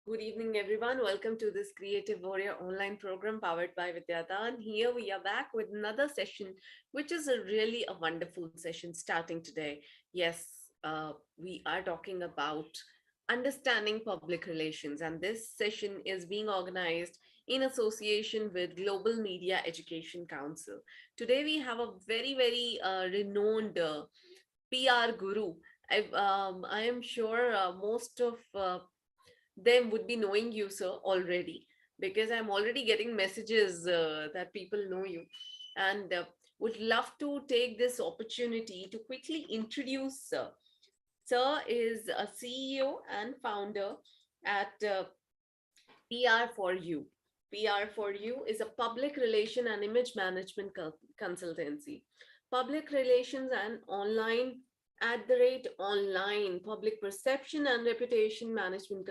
Good evening, everyone. Welcome to this Creative Warrior online program powered by Vidyadhan. Here we are back with another session, which is a wonderful session starting today. Yes, we are talking about understanding public relations, and this session is being organized in association with Global Media Education Council. Today, we have a very renowned PR guru. I am sure most of them would be knowing you, sir, already, because I'm already getting messages that people know you, and would love to take this opportunity to quickly introduce Sir. Sir is a CEO and founder at PR for You. PR for You is a public relation and image management consultancy. Public relations and online at the rate online public perception and reputation management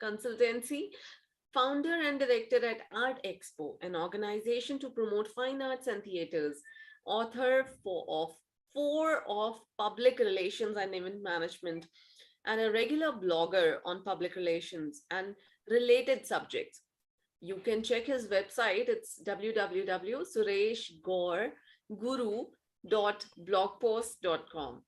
consultancy, founder and director at Art Expo, an organization to promote fine arts and theaters, author of four of public relations and event management, and a regular blogger on public relations and related subjects. You can check his website. It's www.sureshgorguru.blogpost.com.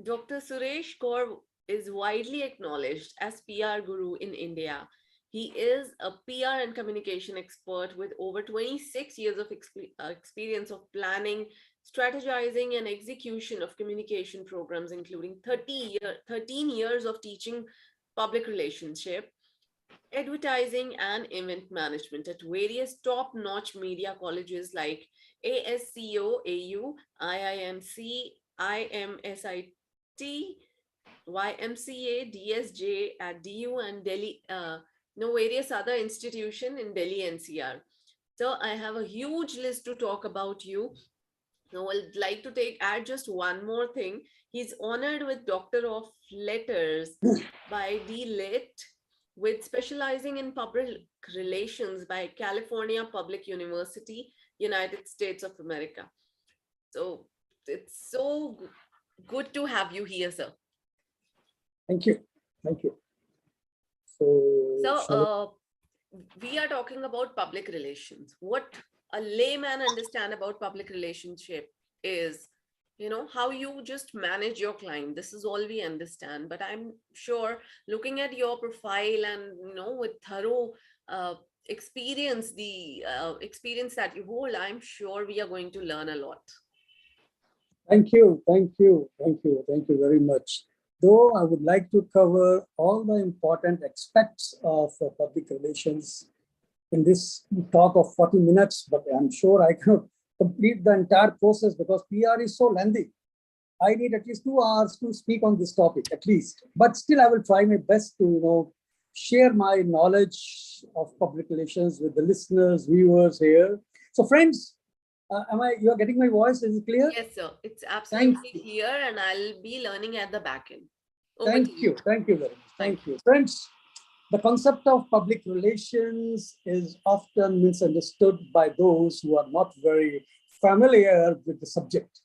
Dr. Suresh Gaur is widely acknowledged as PR guru in India. He is a PR and communication expert with over 26 years of experience of planning, strategizing, and execution of communication programs, including 13 years of teaching public relationship, advertising, and event management at various top notch media colleges like ASCO, AU, IIMC, IMSIT, YMCA, DSJ at DU, and Delhi, various other institution in Delhi NCR. So I have a huge list to talk about you. Now, I'd like to add just one more thing. He's honored with Doctor of Letters by D. Lit, with specializing in public relations by California Public University, United States of America. So it's so good to have you here, sir. Thank you. Thank you. So we are talking about public relations. What a layman understand about public relationship is, how you just manage your client. This is all we understand. But I'm sure looking at your profile and, with thorough experience, the experience that you hold, I'm sure we are going to learn a lot. Thank you. Thank you. Thank you. Thank you very much. Though I would like to cover all the important aspects of public relations in this talk of 40 minutes, but I'm sure I cannot complete the entire process because PR is so lengthy. I need at least 2 hours to speak on this topic, at least. But still, I will try my best to, share my knowledge of public relations with the listeners, viewers here. So, friends, you are getting my voice? Is it clear? Yes, sir. It's absolutely clear, and I'll be learning at the back end. Thank you. Thank you very much. Thank you. Friends, the concept of public relations is often misunderstood by those who are not very familiar with the subject.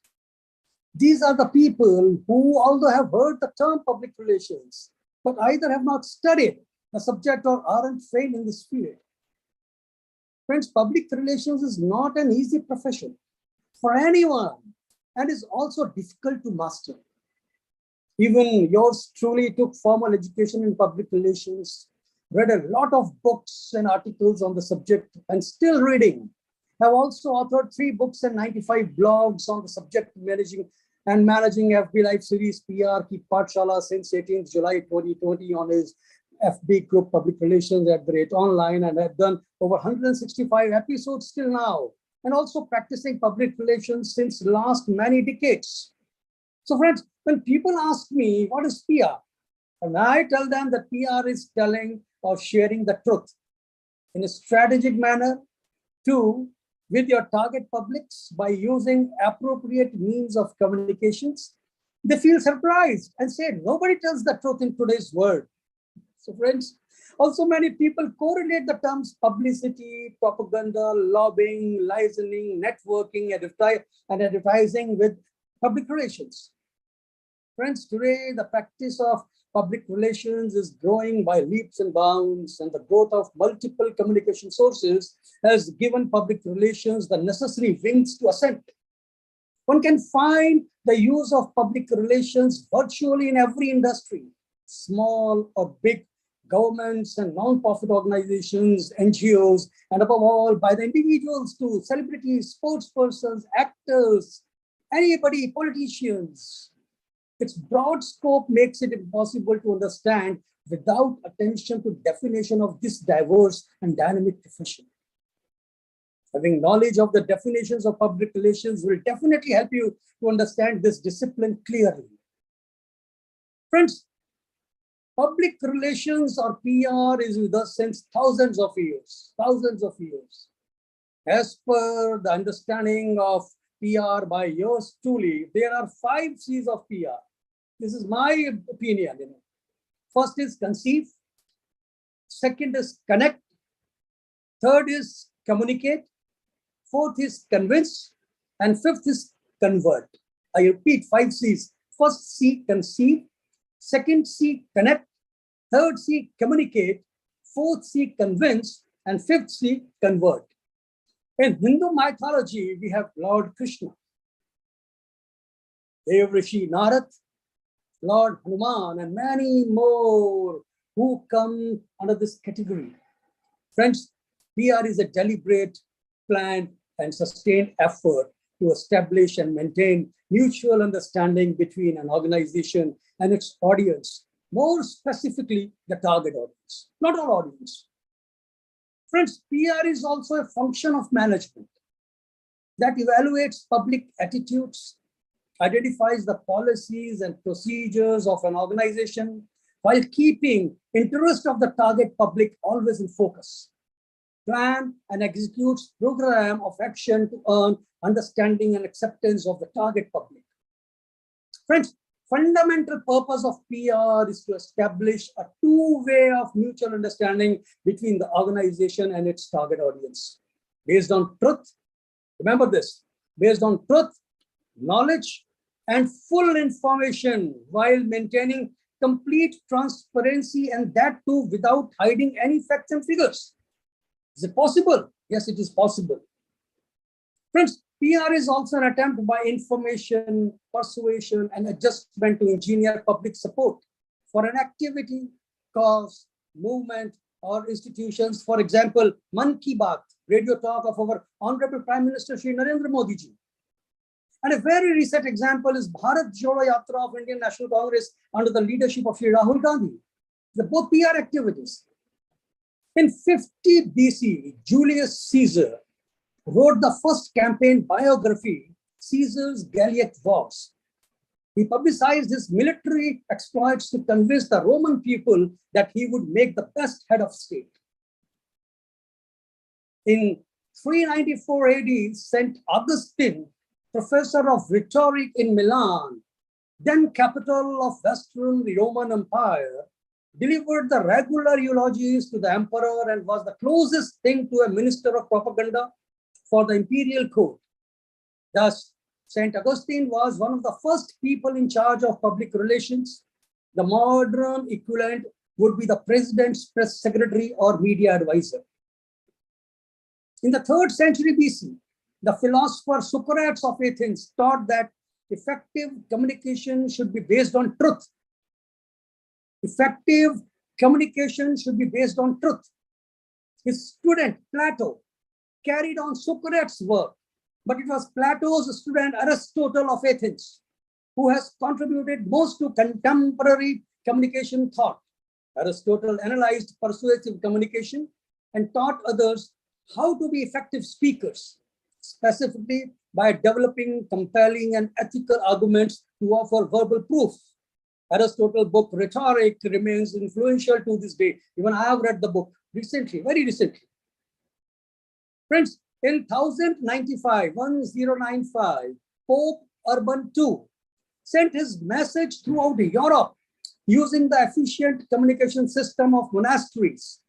These are the people who, although have heard the term public relations, but either have not studied the subject or aren't trained in this field. Friends, public relations is not an easy profession for anyone and is also difficult to master. Even yours truly took formal education in public relations, read a lot of books and articles on the subject, and still reading. Have also authored 3 books and 95 blogs on the subject, managing FB Live series PR Ki Pathshala since 18th July 2020 on his FB group Public Relations @online, and have done over 165 episodes till now, and also practicing public relations since last many decades. So friends, when people ask me what is PR, and I tell them that PR is telling or sharing the truth in a strategic manner with your target publics by using appropriate means of communications, they feel surprised and say, nobody tells the truth in today's world. So friends, also many people correlate the terms publicity, propaganda, lobbying, licensing, networking, and advertising with public relations. Friends, today the practice of public relations is growing by leaps and bounds, and the growth of multiple communication sources has given public relations the necessary wings to ascend. One can find the use of public relations virtually in every industry, small or big, governments and non-profit organizations, NGOs, and above all, by the individuals to celebrities, sports persons, actors, anybody, politicians. Its broad scope makes it impossible to understand without attention to definition of this diverse and dynamic profession. Having knowledge of the definitions of public relations will definitely help you to understand this discipline clearly. Friends, public relations or PR is with us since thousands of years, thousands of years. As per the understanding of PR by yours truly, there are 5 C's of PR. This is my opinion. First is conceive. Second is connect. Third is communicate. Fourth is convince. And fifth is convert. I repeat, 5 C's. First C, conceive. Second C, connect. Third C, communicate. Fourth C, convince. And fifth C, convert. In Hindu mythology, we have Lord Krishna, Dev Rishi Narad, Lord Hanuman, and many more who come under this category. Friends, PR is a deliberate, planned, and sustained effort to establish and maintain mutual understanding between an organization and its audience, more specifically, the target audience, not our audience. Friends, PR is also a function of management that evaluates public attitudes, identifies the policies and procedures of an organization while keeping interest of the target public always in focus. Plan and executes program of action to earn understanding and acceptance of the target public. Friends, fundamental purpose of PR is to establish a two-way of mutual understanding between the organization and its target audience. Based on truth, remember this, based on truth, knowledge, and full information while maintaining complete transparency, and that too without hiding any facts and figures. Is it possible? Yes, it is possible. Friends, PR is also an attempt by information, persuasion, and adjustment to engineer public support for an activity, cause, movement, or institutions. For example, Man Ki Baat, radio talk of our Honorable Prime Minister Shri Narendra Modi ji. And a very recent example is Bharat Jodo Yatra of Indian National Congress under the leadership of Shri Rahul Gandhi. The both PR activities. In 50 BC, Julius Caesar wrote the first campaign biography, Caesar's Gallic Wars. He publicized his military exploits to convince the Roman people that he would make the best head of state. In 394 AD, St. Augustine, professor of rhetoric in Milan, then capital of Western Roman Empire, delivered the regular eulogies to the emperor and was the closest thing to a minister of propaganda for the imperial court. Thus, St. Augustine was one of the first people in charge of public relations. The modern equivalent would be the president's press secretary or media advisor. In the 3rd century BC, the philosopher Socrates of Athens taught that effective communication should be based on truth. Effective communication should be based on truth. His student, Plato, carried on Socrates' work, but it was Plato's student, Aristotle of Athens, who has contributed most to contemporary communication thought. Aristotle analyzed persuasive communication and taught others how to be effective speakers, specifically by developing compelling and ethical arguments to offer verbal proof. Aristotle's book Rhetoric remains influential to this day. Even I have read the book recently, very recently. Friends, in 1095, Pope Urban II sent his message throughout Europe using the efficient communication system of monasteries.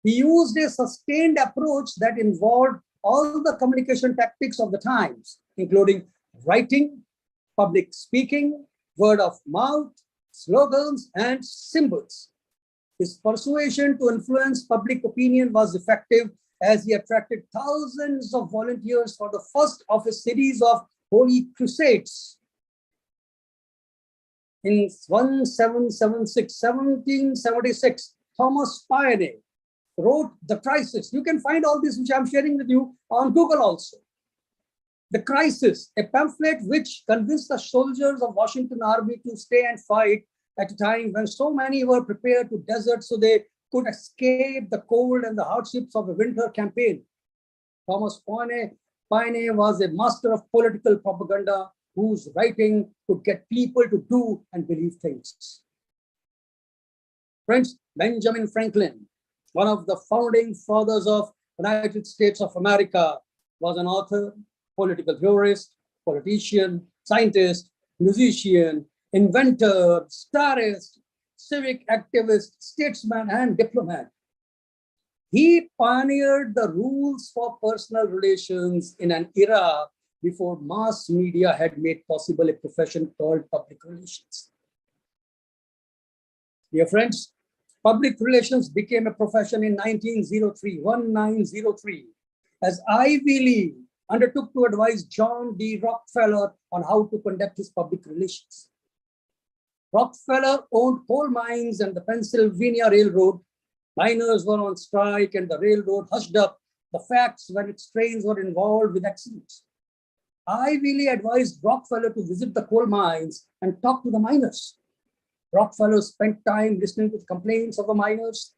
He used a sustained approach that involved all the communication tactics of the times, including writing, public speaking, word of mouth, slogans, and symbols. His persuasion to influence public opinion was effective as he attracted thousands of volunteers for the first of a series of holy crusades. In 1776, Thomas Paine wrote The Crisis. You can find all this, which I'm sharing with you, on Google also. The Crisis, a pamphlet which convinced the soldiers of Washington Army to stay and fight at a time when so many were prepared to desert so they could escape the cold and the hardships of a winter campaign. Thomas Paine was a master of political propaganda whose writing could get people to do and believe things. Friends, Benjamin Franklin, one of the founding fathers of the United States of America, was an author, political theorist, politician, scientist, musician, inventor, starist, civic activist, statesman, and diplomat. He pioneered the rules for personal relations in an era before mass media had made possible a profession called public relations. Dear friends, public relations became a profession in 1903, as Ivy League undertook to advise John D. Rockefeller on how to conduct his public relations. Rockefeller owned coal mines and the Pennsylvania Railroad. Miners were on strike and the railroad hushed up the facts when its trains were involved with accidents. Ivy League advised Rockefeller to visit the coal mines and talk to the miners. Rockefeller spent time listening to the complaints of the miners,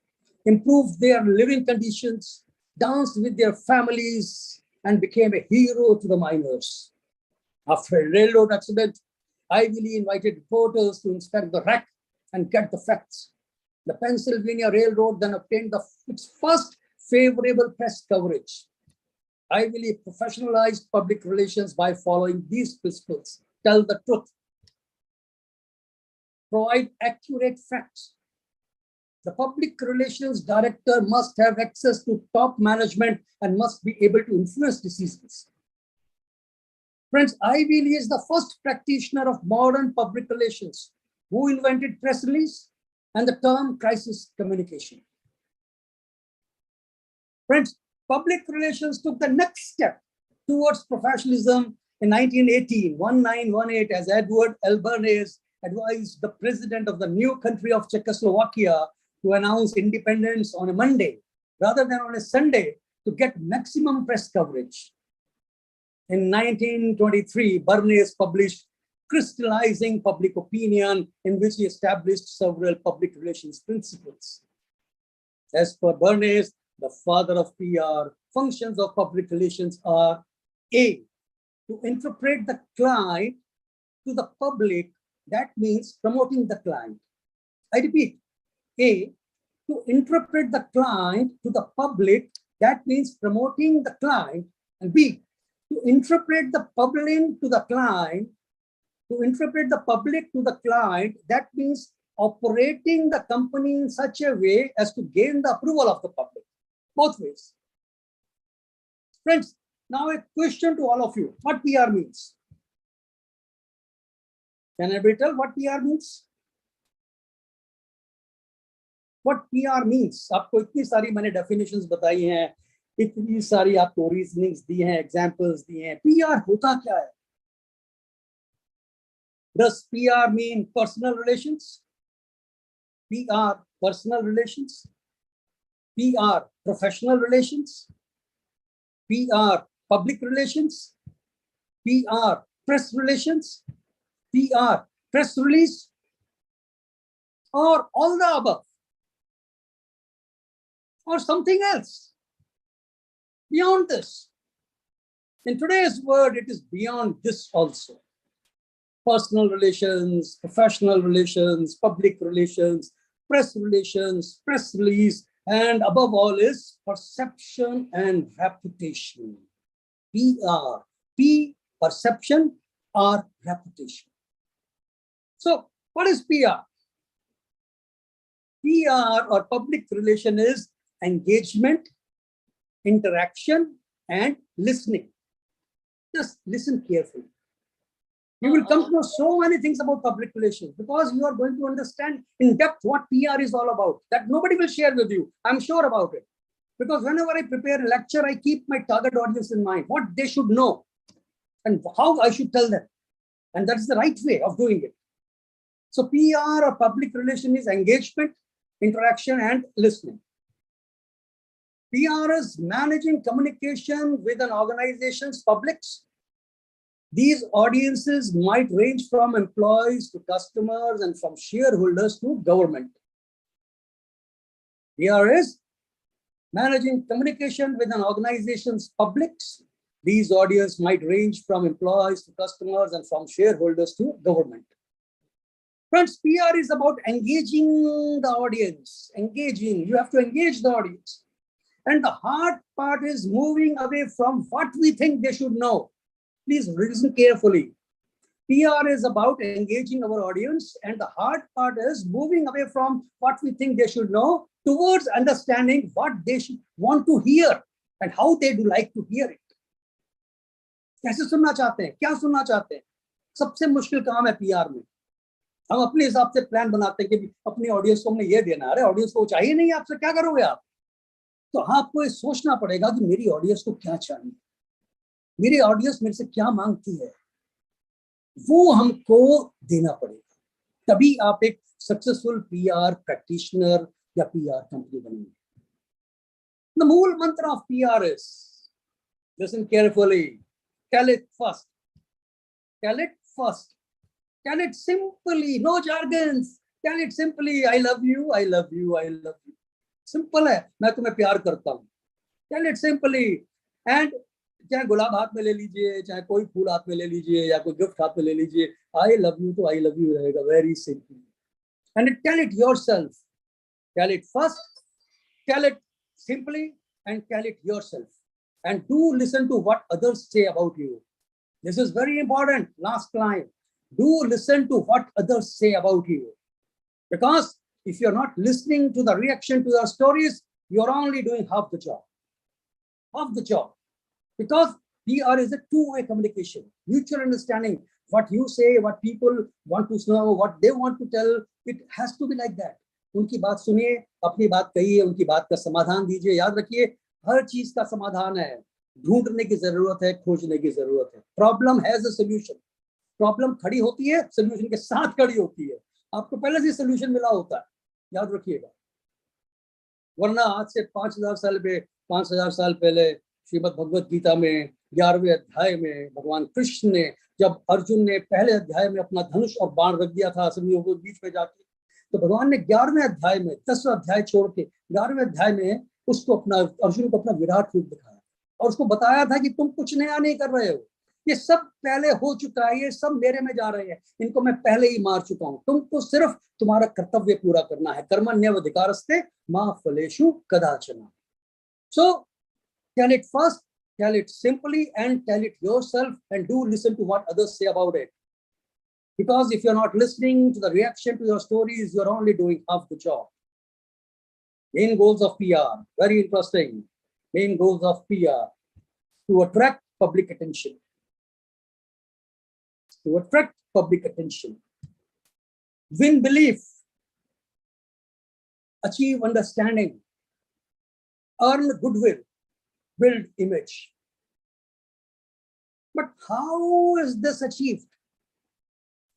improved their living conditions, danced with their families, and became a hero to the miners. After a railroad accident, Ivy League invited reporters to inspect the wreck and get the facts. The Pennsylvania Railroad then obtained its first favorable press coverage. Ivy League professionalized public relations by following these principles: tell the truth, provide accurate facts. The public relations director must have access to top management and must be able to influence decisions. Friends, Ivy League is the first practitioner of modern public relations who invented press release and the term crisis communication. Friends, public relations took the next step towards professionalism in 1918, as Edward L. Bernays advised the president of the new country of Czechoslovakia to announce independence on a Monday rather than on a Sunday to get maximum press coverage. In 1923, Bernays published Crystallizing Public Opinion, in which he established several public relations principles. As per Bernays, the father of PR, functions of public relations are A, to interpret the client to the public, that means promoting the client. I repeat, A, to interpret the client to the public, that means promoting the client, and B, to interpret the public to the client, that means operating the company in such a way as to gain the approval of the public, both ways. Friends, now a question to all of you: what PR means? Can anybody tell what PR means? What PR means? आपको इतनी सारी मैंने definitions बताई हैं, इतनी सारी आपको reasonings दी हैं, examples दी हैं. PR होता क्या है? Does PR mean personal relations? PR personal relations? PR professional relations? PR public relations? PR press relations? PR press release? Or all the above? Or something else beyond this? In today's world, it is beyond this also. Personal relations, professional relations, public relations, press release, and above all is perception and reputation. PR, P, perception, R, reputation. So what is PR? PR or public relation is engagement, interaction, and listening. Just listen carefully. You will come to know so many things about public relations because you are going to understand in depth what PR is all about. That nobody will share with you. I'm sure about it. Because whenever I prepare a lecture, I keep my target audience in mind, what they should know and how I should tell them. And that's the right way of doing it. So PR or public relation is engagement, interaction, and listening. PR is managing communication with an organization's publics. These audiences might range from employees to customers and from shareholders to government. PR is managing communication with an organization's publics. These audiences might range from employees to customers and from shareholders to government. Friends, PR is about engaging the audience. Engaging, you have to engage the audience. And the hard part is moving away from what we think they should know. Please listen carefully. PR is about engaging our audience, and the hard part is moving away from what we think they should know towards understanding what they should want to hear and how they do like to hear it. कैसे सुनना चाहते हैं, क्या सुनना चाहते हैं, सबसे मुश्किल काम है पीआर में. हम अपने हिसाब से प्लान बनाते हैं कि अपनी ऑडियंस को हमने ये देना है. अरे ऑडियंस को चाहिए नहीं, आपसे क्या करोगे आप? तो आपको ये सोचना पड़ेगा कि मेरी ऑडियंस को क्या चाहिए, मेरी ऑडियंस मेरे से क्या मांगती है, वो हमको देना पड़ेगा. तभी आप एक सक्सेसफुल पीआर प्रैक्टिशनर या पीआर कंपनी बनेंगे. The मूल मंत्र of PR is, listen carefully, tell it first, tell it first, tell it simply, no jargons, tell it simply, I love you, I love you, I love you. Simple है, मैं तुम्हें प्यार करता हूँ. Tell it simply. And चाहे गुलाब हाथ में ले लीजिए, चाहे कोई फूल हाथ में ले लीजिए या कोई गिफ्ट हाथ में ले लीजिए, I love you तो I love you रहेगा, very simple. And tell it yourself. Tell it first, tell it simply, and tell it yourself. And do listen to what others say about you. This is very important. Last line. Do listen to what others say about you. Because if you're not listening to the reaction to your stories, you're only doing half the job. Half the job. Because PR is a two-way communication, mutual understanding. What you say, what people want to know, what they want to tell, it has to be like that. उनकी बात सुनिए, अपनी बात कहिए, उनकी बात का समाधान दीजिए. याद रखिए, हर चीज का समाधान है. ढूंढने की जरूरत है, खोजने की जरूरत है. Problem has a solution. Problem खड़ी होती है, सॉल्यूशन के साथ खड़ी होती है. आपको पहले से सॉल्यूशन मिला होता है, याद रखिएगा. वरना आज से 5000 साल पहले श्रीमद् भगवत गीता में 11वें अध्याय में भगवान कृष्ण ने, जब अर्जुन ने पहले अध्याय में अपना धनुष और बाण रख दिया था सभी के बीच में जाके, तो भगवान ने 11वें अध्याय में 10वां अध्याय छोड़ के 11वें अध्याय में उसको अपना, अर्जुन को अपना विराट रूप दिखाया और उसको बताया था कि तुम कुछ नया नहीं कर रहे हो, ये सब पहले हो चुका है, ये सब मेरे में जा रहे हैं, इनको मैं पहले ही मार चुका हूं, तुमको सिर्फ तुम्हारा कर्तव्य पूरा करना है. कर्मण्येवाधिकारस्ते मा फलेषु कदाचन. So tell it first, tell it simply, and tell it yourself, and do listen to what others say about it. Because if you're not listening to the reaction to your stories, you're only doing half the job. Main goals of PR, very interesting. Main goals of PR, to attract public attention. To attract public attention. Win belief. Achieve understanding. Earn goodwill. Build image. But how is this achieved?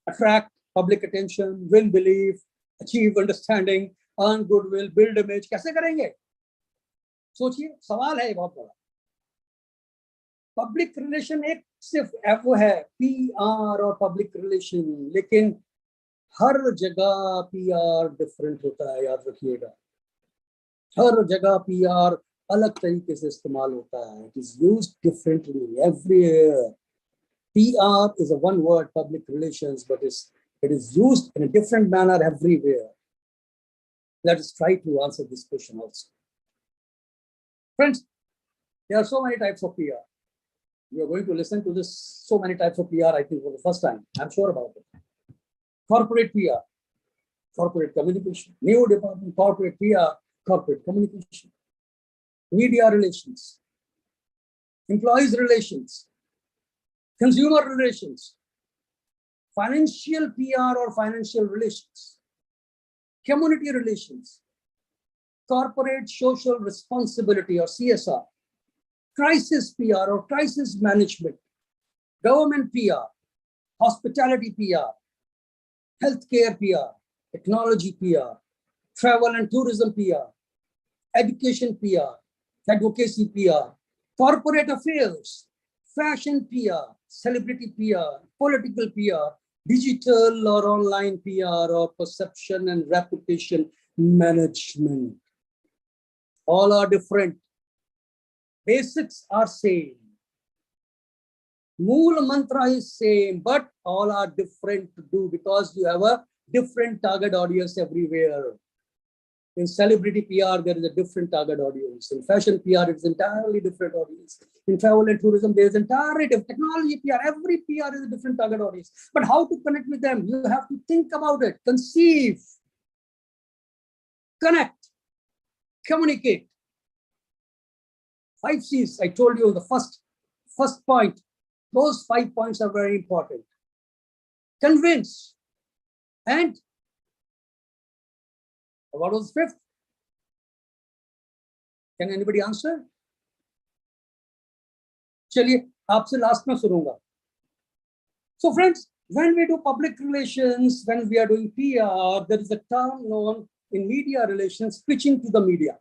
Attract public attention, win belief, achieve understanding, earn goodwill, build image. कैसे करेंगे? सोचिए, सवाल है बहुत बड़ा. Public relation एक सिर्फ वो है पीआर और पब्लिक रिलेशन, लेकिन हर जगह पीआर डिफरेंट होता है, याद रखिएगा. हर जगह पीआर अलग तरीके से इस्तेमाल होता है. It is used differently everywhere. PR is a one word, public relations, but it is used in a different manner everywhere. Let us try to answer this question also. Friends, there are so many types of PR. You are going to listen to this, so many types of PR, I think, for the first time. I'm sure about it. Corporate PR, corporate communication, new department, corporate PR, corporate communication, media relations, employees relations, consumer relations, financial PR or financial relations, community relations, corporate social responsibility or CSR, crisis PR or crisis management, government PR, hospitality PR, healthcare PR, technology PR, travel and tourism PR, education PR, advocacy PR, corporate affairs, fashion PR, celebrity PR, political PR, digital or online PR, or perception and reputation management. All are different. Basics are same. Mool mantra is same, but all are different to do because you have a different target audience everywhere. In celebrity PR, there is a different target audience. In fashion PR, it's entirely different audience. In travel and tourism, there is entirely different. Technology PR, every PR is a different target audience. But how to connect with them? You have to think about it, conceive, connect, communicate. 5 C's, I told you the first point. Those 5 points are very important. Convince. And what was fifth? Can anybody answer? चलिए आपसे last में सुनूंगा. So friends, when we do public relations, when we are doing PR, there is a term known in media relations, pitching to the media.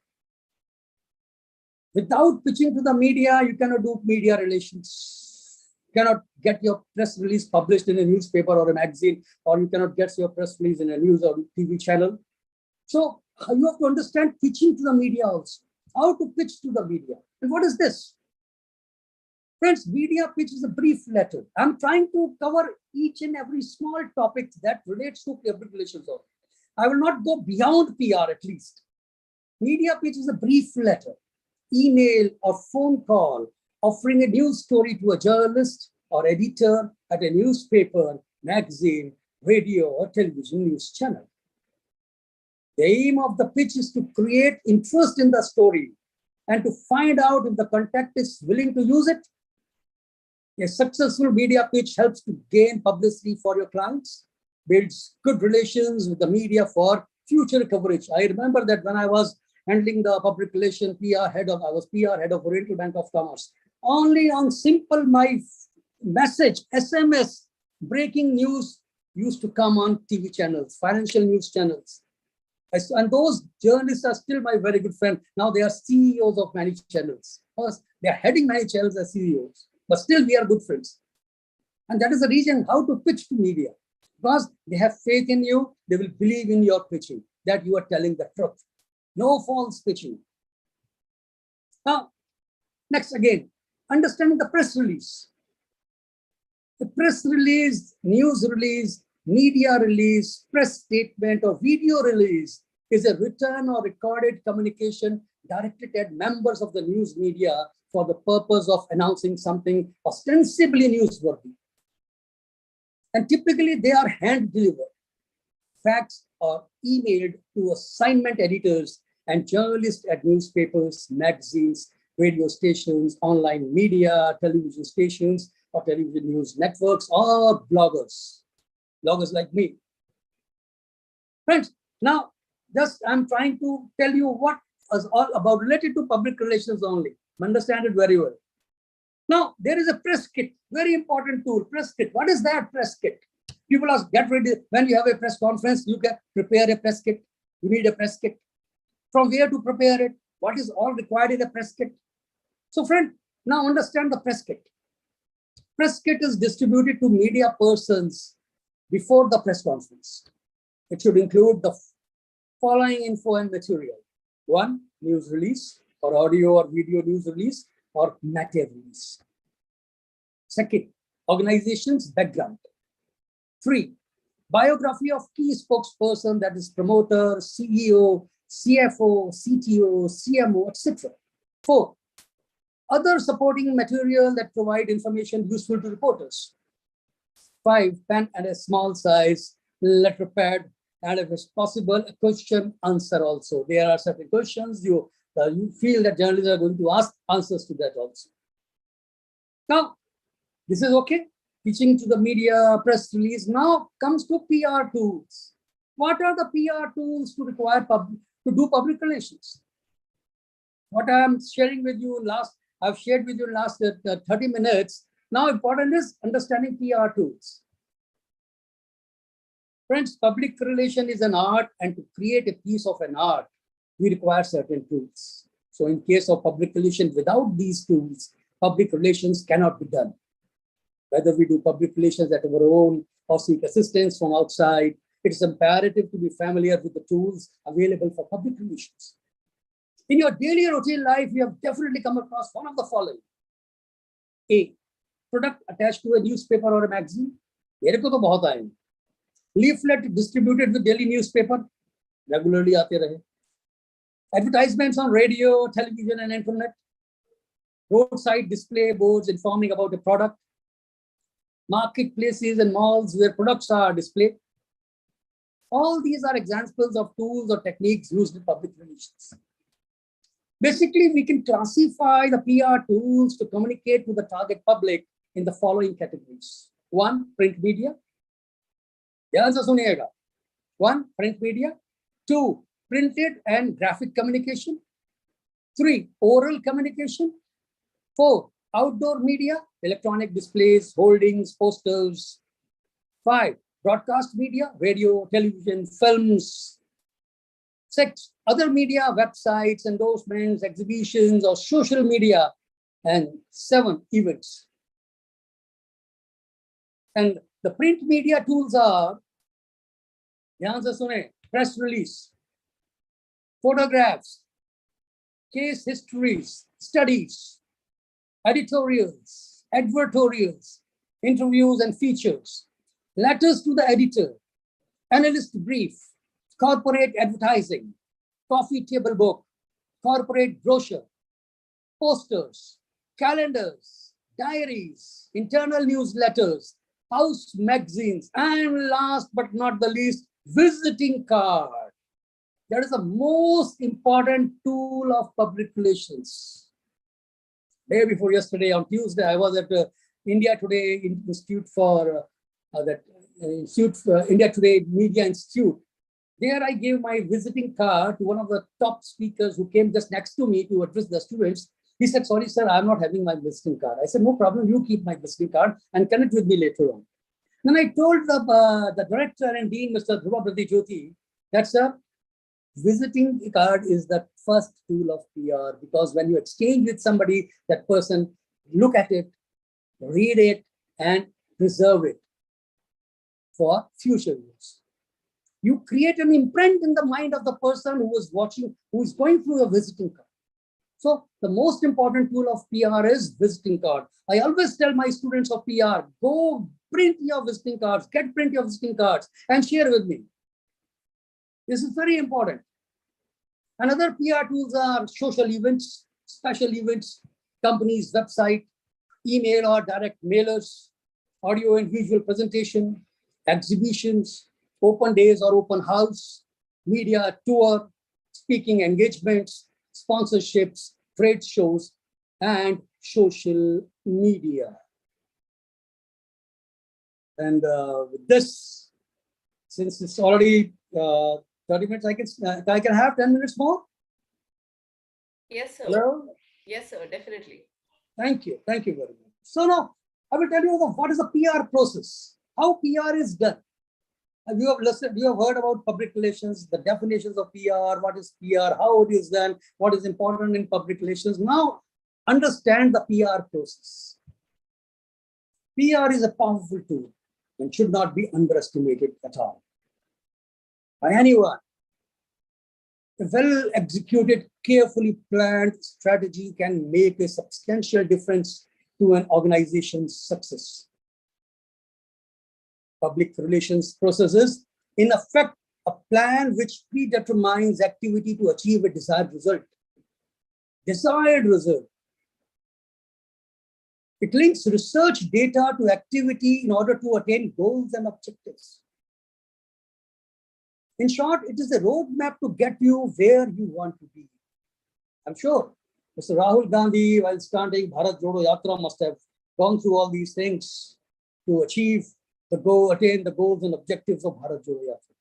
Without pitching to the media, you cannot do media relations. You cannot get your press release published in a newspaper or a magazine, or you cannot get your press release in a news or TV channel. So you have to understand pitching to the media also. How to pitch to the media. And what is this? Friends, media pitch is a brief letter. I'm trying to cover each and every small topic that relates to public relations. I will not go beyond PR at least. Media pitch is a brief letter, email or phone call offering a news story to a journalist or editor at a newspaper, magazine, radio or television news channel. The aim of the pitch is to create interest in the story and to find out if the contact is willing to use it. A successful media pitch helps to gain publicity for your clients, builds good relations with the media for future coverage. I remember that when I was handling the public relation PR head of, I was PR head of Oriental Bank of Commerce. Only on simple my message, SMS, breaking news used to come on TV channels, financial news channels. And those journalists are still my very good friend. Now they are CEOs of many channels. First, they are heading many channels as CEOs, but still we are good friends. And that is the reason how to pitch to media. Because they have faith in you, they will believe in your pitching, that you are telling the truth. No false pitching. Now, next again, understanding the press release. The press release, news release, media release, press statement, or video release is a written or recorded communication directed at members of the news media for the purpose of announcing something ostensibly newsworthy. And typically they are hand delivered. Facts are emailed to assignment editors and journalists at newspapers, magazines, radio stations, online media, television stations, or television news networks, or bloggers like me. Friends, now just I'm trying to tell you what is all about related to public relations only. Understand it very well. Now, there is a press kit, very important tool, press kit. What is that press kit? People ask, get ready. When you have a press conference, you can prepare a press kit. You need a press kit. From where to prepare it? What is all required in a press kit? So friend, now understand the press kit. Press kit is distributed to media persons before the press conference. It should include the following info and material. 1, news release or audio or video news release or matter release. 2nd, organization's background. 3, biography of key spokesperson, that is promoter, CEO, CFO, CTO, CMO, etc. 4, other supporting material that provide information useful to reporters. 5, pen and a small size letter pad, and if it's possible, a question answer also. There are certain questions you feel that journalists are going to ask answers to that also. Now, this is okay. teaching to the media, press release. Now comes to PR tools. What are the PR tools to to do public relations? What I am sharing with you I've shared with you last 30 minutes. Now important is understanding PR tools. Friends, public relation is an art, and to create a piece of an art, we require certain tools. So in case of public relations, without these tools, public relations cannot be done. Whether we do public relations at our own or seek assistance from outside, it is imperative to be familiar with the tools available for public relations. In your daily routine life, you have definitely come across one of the following. A, product attached to a newspaper or a magazine. मेरे को तो बहुत आए. Leaflet distributed with daily newspaper. Regularly आते रहे. Advertisements on radio, television, and internet. Roadside display boards informing about a product. Marketplaces and malls where products are displayed. All these are examples of tools or techniques used in public relations. Basically, we can classify the PR tools to communicate to the target public in the following categories. 1, print media. ध्यान से सुनिएगा. 1, print media. 2, printed and graphic communication. 3, oral communication. 4, outdoor media, electronic displays, holdings, posters. 5, broadcast media, radio, television, films. 6, other media, websites, endorsements, exhibitions, or social media. And 7, events. And the print media tools are, press release, photographs, case histories, studies, editorials, advertorials, interviews and features, letters to the editor, analyst brief, corporate advertising, coffee table book, corporate brochure, posters, calendars, diaries, internal newsletters, house magazines, and last but not the least, visiting card. That is the most important tool of public relations. Day before yesterday, on Tuesday, I was at India Today Institute for India Today Media Institute. There I gave my visiting card to one of the top speakers who came just next to me to address the students. He said, sorry, sir, I'm not having my visiting card. I said, no problem, you keep my visiting card and connect with me later on. Then I told the director and dean, Mr. Dhruva Jyoti, that, sir, visiting card is the first tool of PR, because when you exchange with somebody, that person look at it, read it, and preserve it for future use. You create an imprint in the mind of the person who is watching, who is going through a visiting card. So the most important tool of PR is visiting card. I always tell my students of PR, go print your visiting cards, print your visiting cards and share with me. This is very important. Another PR tools are social events, special events, companies' website, email or direct mailers, audio and visual presentation, exhibitions, open days or open house, media tour, speaking engagements, sponsorships, trade shows, and social media. And with this, since it's already 30 minutes, I can have 10 minutes more? Yes, sir. Hello? Yes, sir, definitely. Thank you very much. So now, I will tell you what is the PR process, how PR is done. You have heard about public relations, the definitions of PR, what is PR, how it is done, what is important in public relations. Now, understand the PR process. PR is a powerful tool and should not be underestimated at all by anyone. A well-executed, carefully planned strategy can make a substantial difference to an organization's success. Public relations processes, in effect, a plan which predetermines activity to achieve a desired result. Desired result. It links research data to activity in order to attain goals and objectives. In short, it is a roadmap to get you where you want to be. I'm sure Mr. Rahul Gandhi, while starting Bharat Jodo Yatra, must have gone through all these things. to attain the goals and objectives of Bharat Jodo Yatra.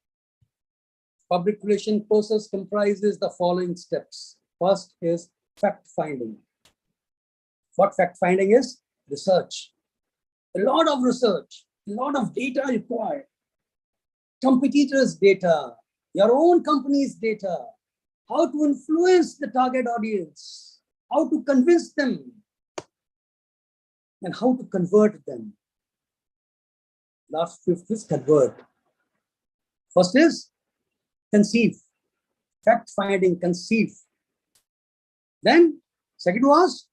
Public relation process comprises the following steps. First is fact finding. What fact finding is? Research. A lot of research, a lot of data required. Competitors' data, your own company's data, how to influence the target audience, how to convince them, and how to convert them. Last fifth is convert. First is conceive, fact finding, conceive. Then second was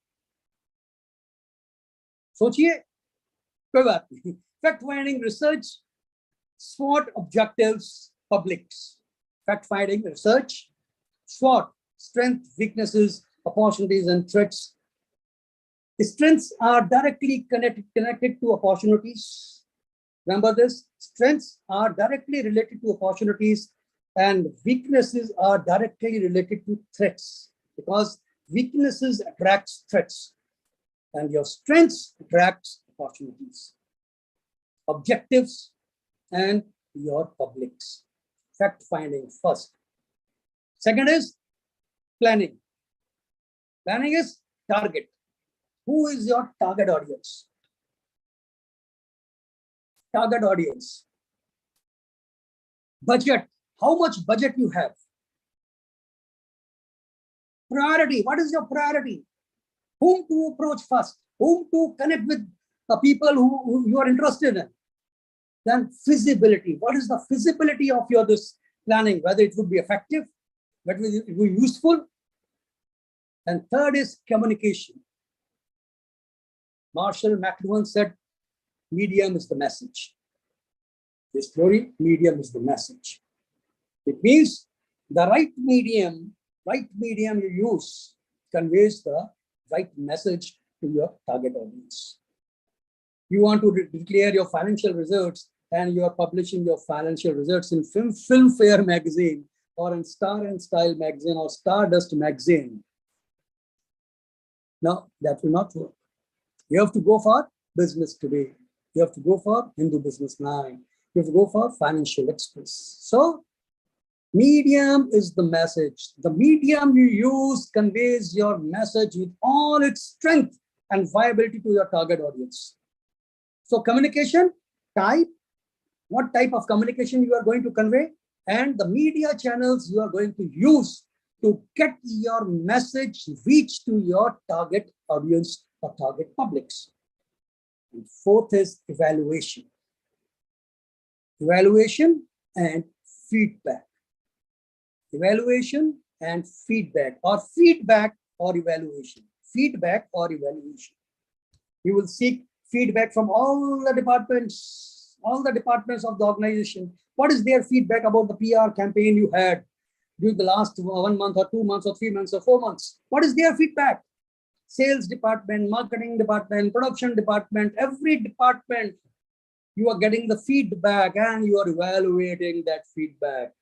सोचिए, कोई बात नहीं. Fact finding, research, SWOT, objectives, publics. Fact finding, research, SWOT, strength, weaknesses, opportunities, and threats. The strengths are directly connected to opportunities. Remember this, strengths are directly related to opportunities and weaknesses are directly related to threats, because weaknesses attracts threats and your strengths attracts opportunities. Objectives and your publics. Fact finding first. Second is planning. Planning is target. Who is your target audience? Target audience. Budget. How much budget you have? Priority. What is your priority? Whom to approach first? Whom to connect with the people who you are interested in? Then feasibility. What is the feasibility of your this planning? Whether it would be effective, whether it would be useful. And third is communication. Marshall McLuhan said, medium is the message. This story, medium is the message. It means the right medium you use conveys the right message to your target audience. You want to declare your financial results and you are publishing your financial results in Filmfare magazine or in Star and Style magazine or Stardust magazine. Now, that will not work. You have to go for Business Today. You have to go for Hindu Business Line. You have to go for Financial Express. So, medium is the message. The medium you use conveys your message with all its strength and viability to your target audience. So communication type, what type of communication you are going to convey, and the media channels you are going to use to get your message reach to your target audience or target publics. And fourth is evaluation. Evaluation and feedback. Evaluation and feedback, or feedback or evaluation. Feedback or evaluation. You will seek feedback from all the departments of the organization. What is their feedback about the PR campaign you had during the last 1 month or 2 months or 3 months or 4 months? What is their feedback? Sales department, marketing department, production department, every department, you are getting the feedback and you are evaluating that feedback.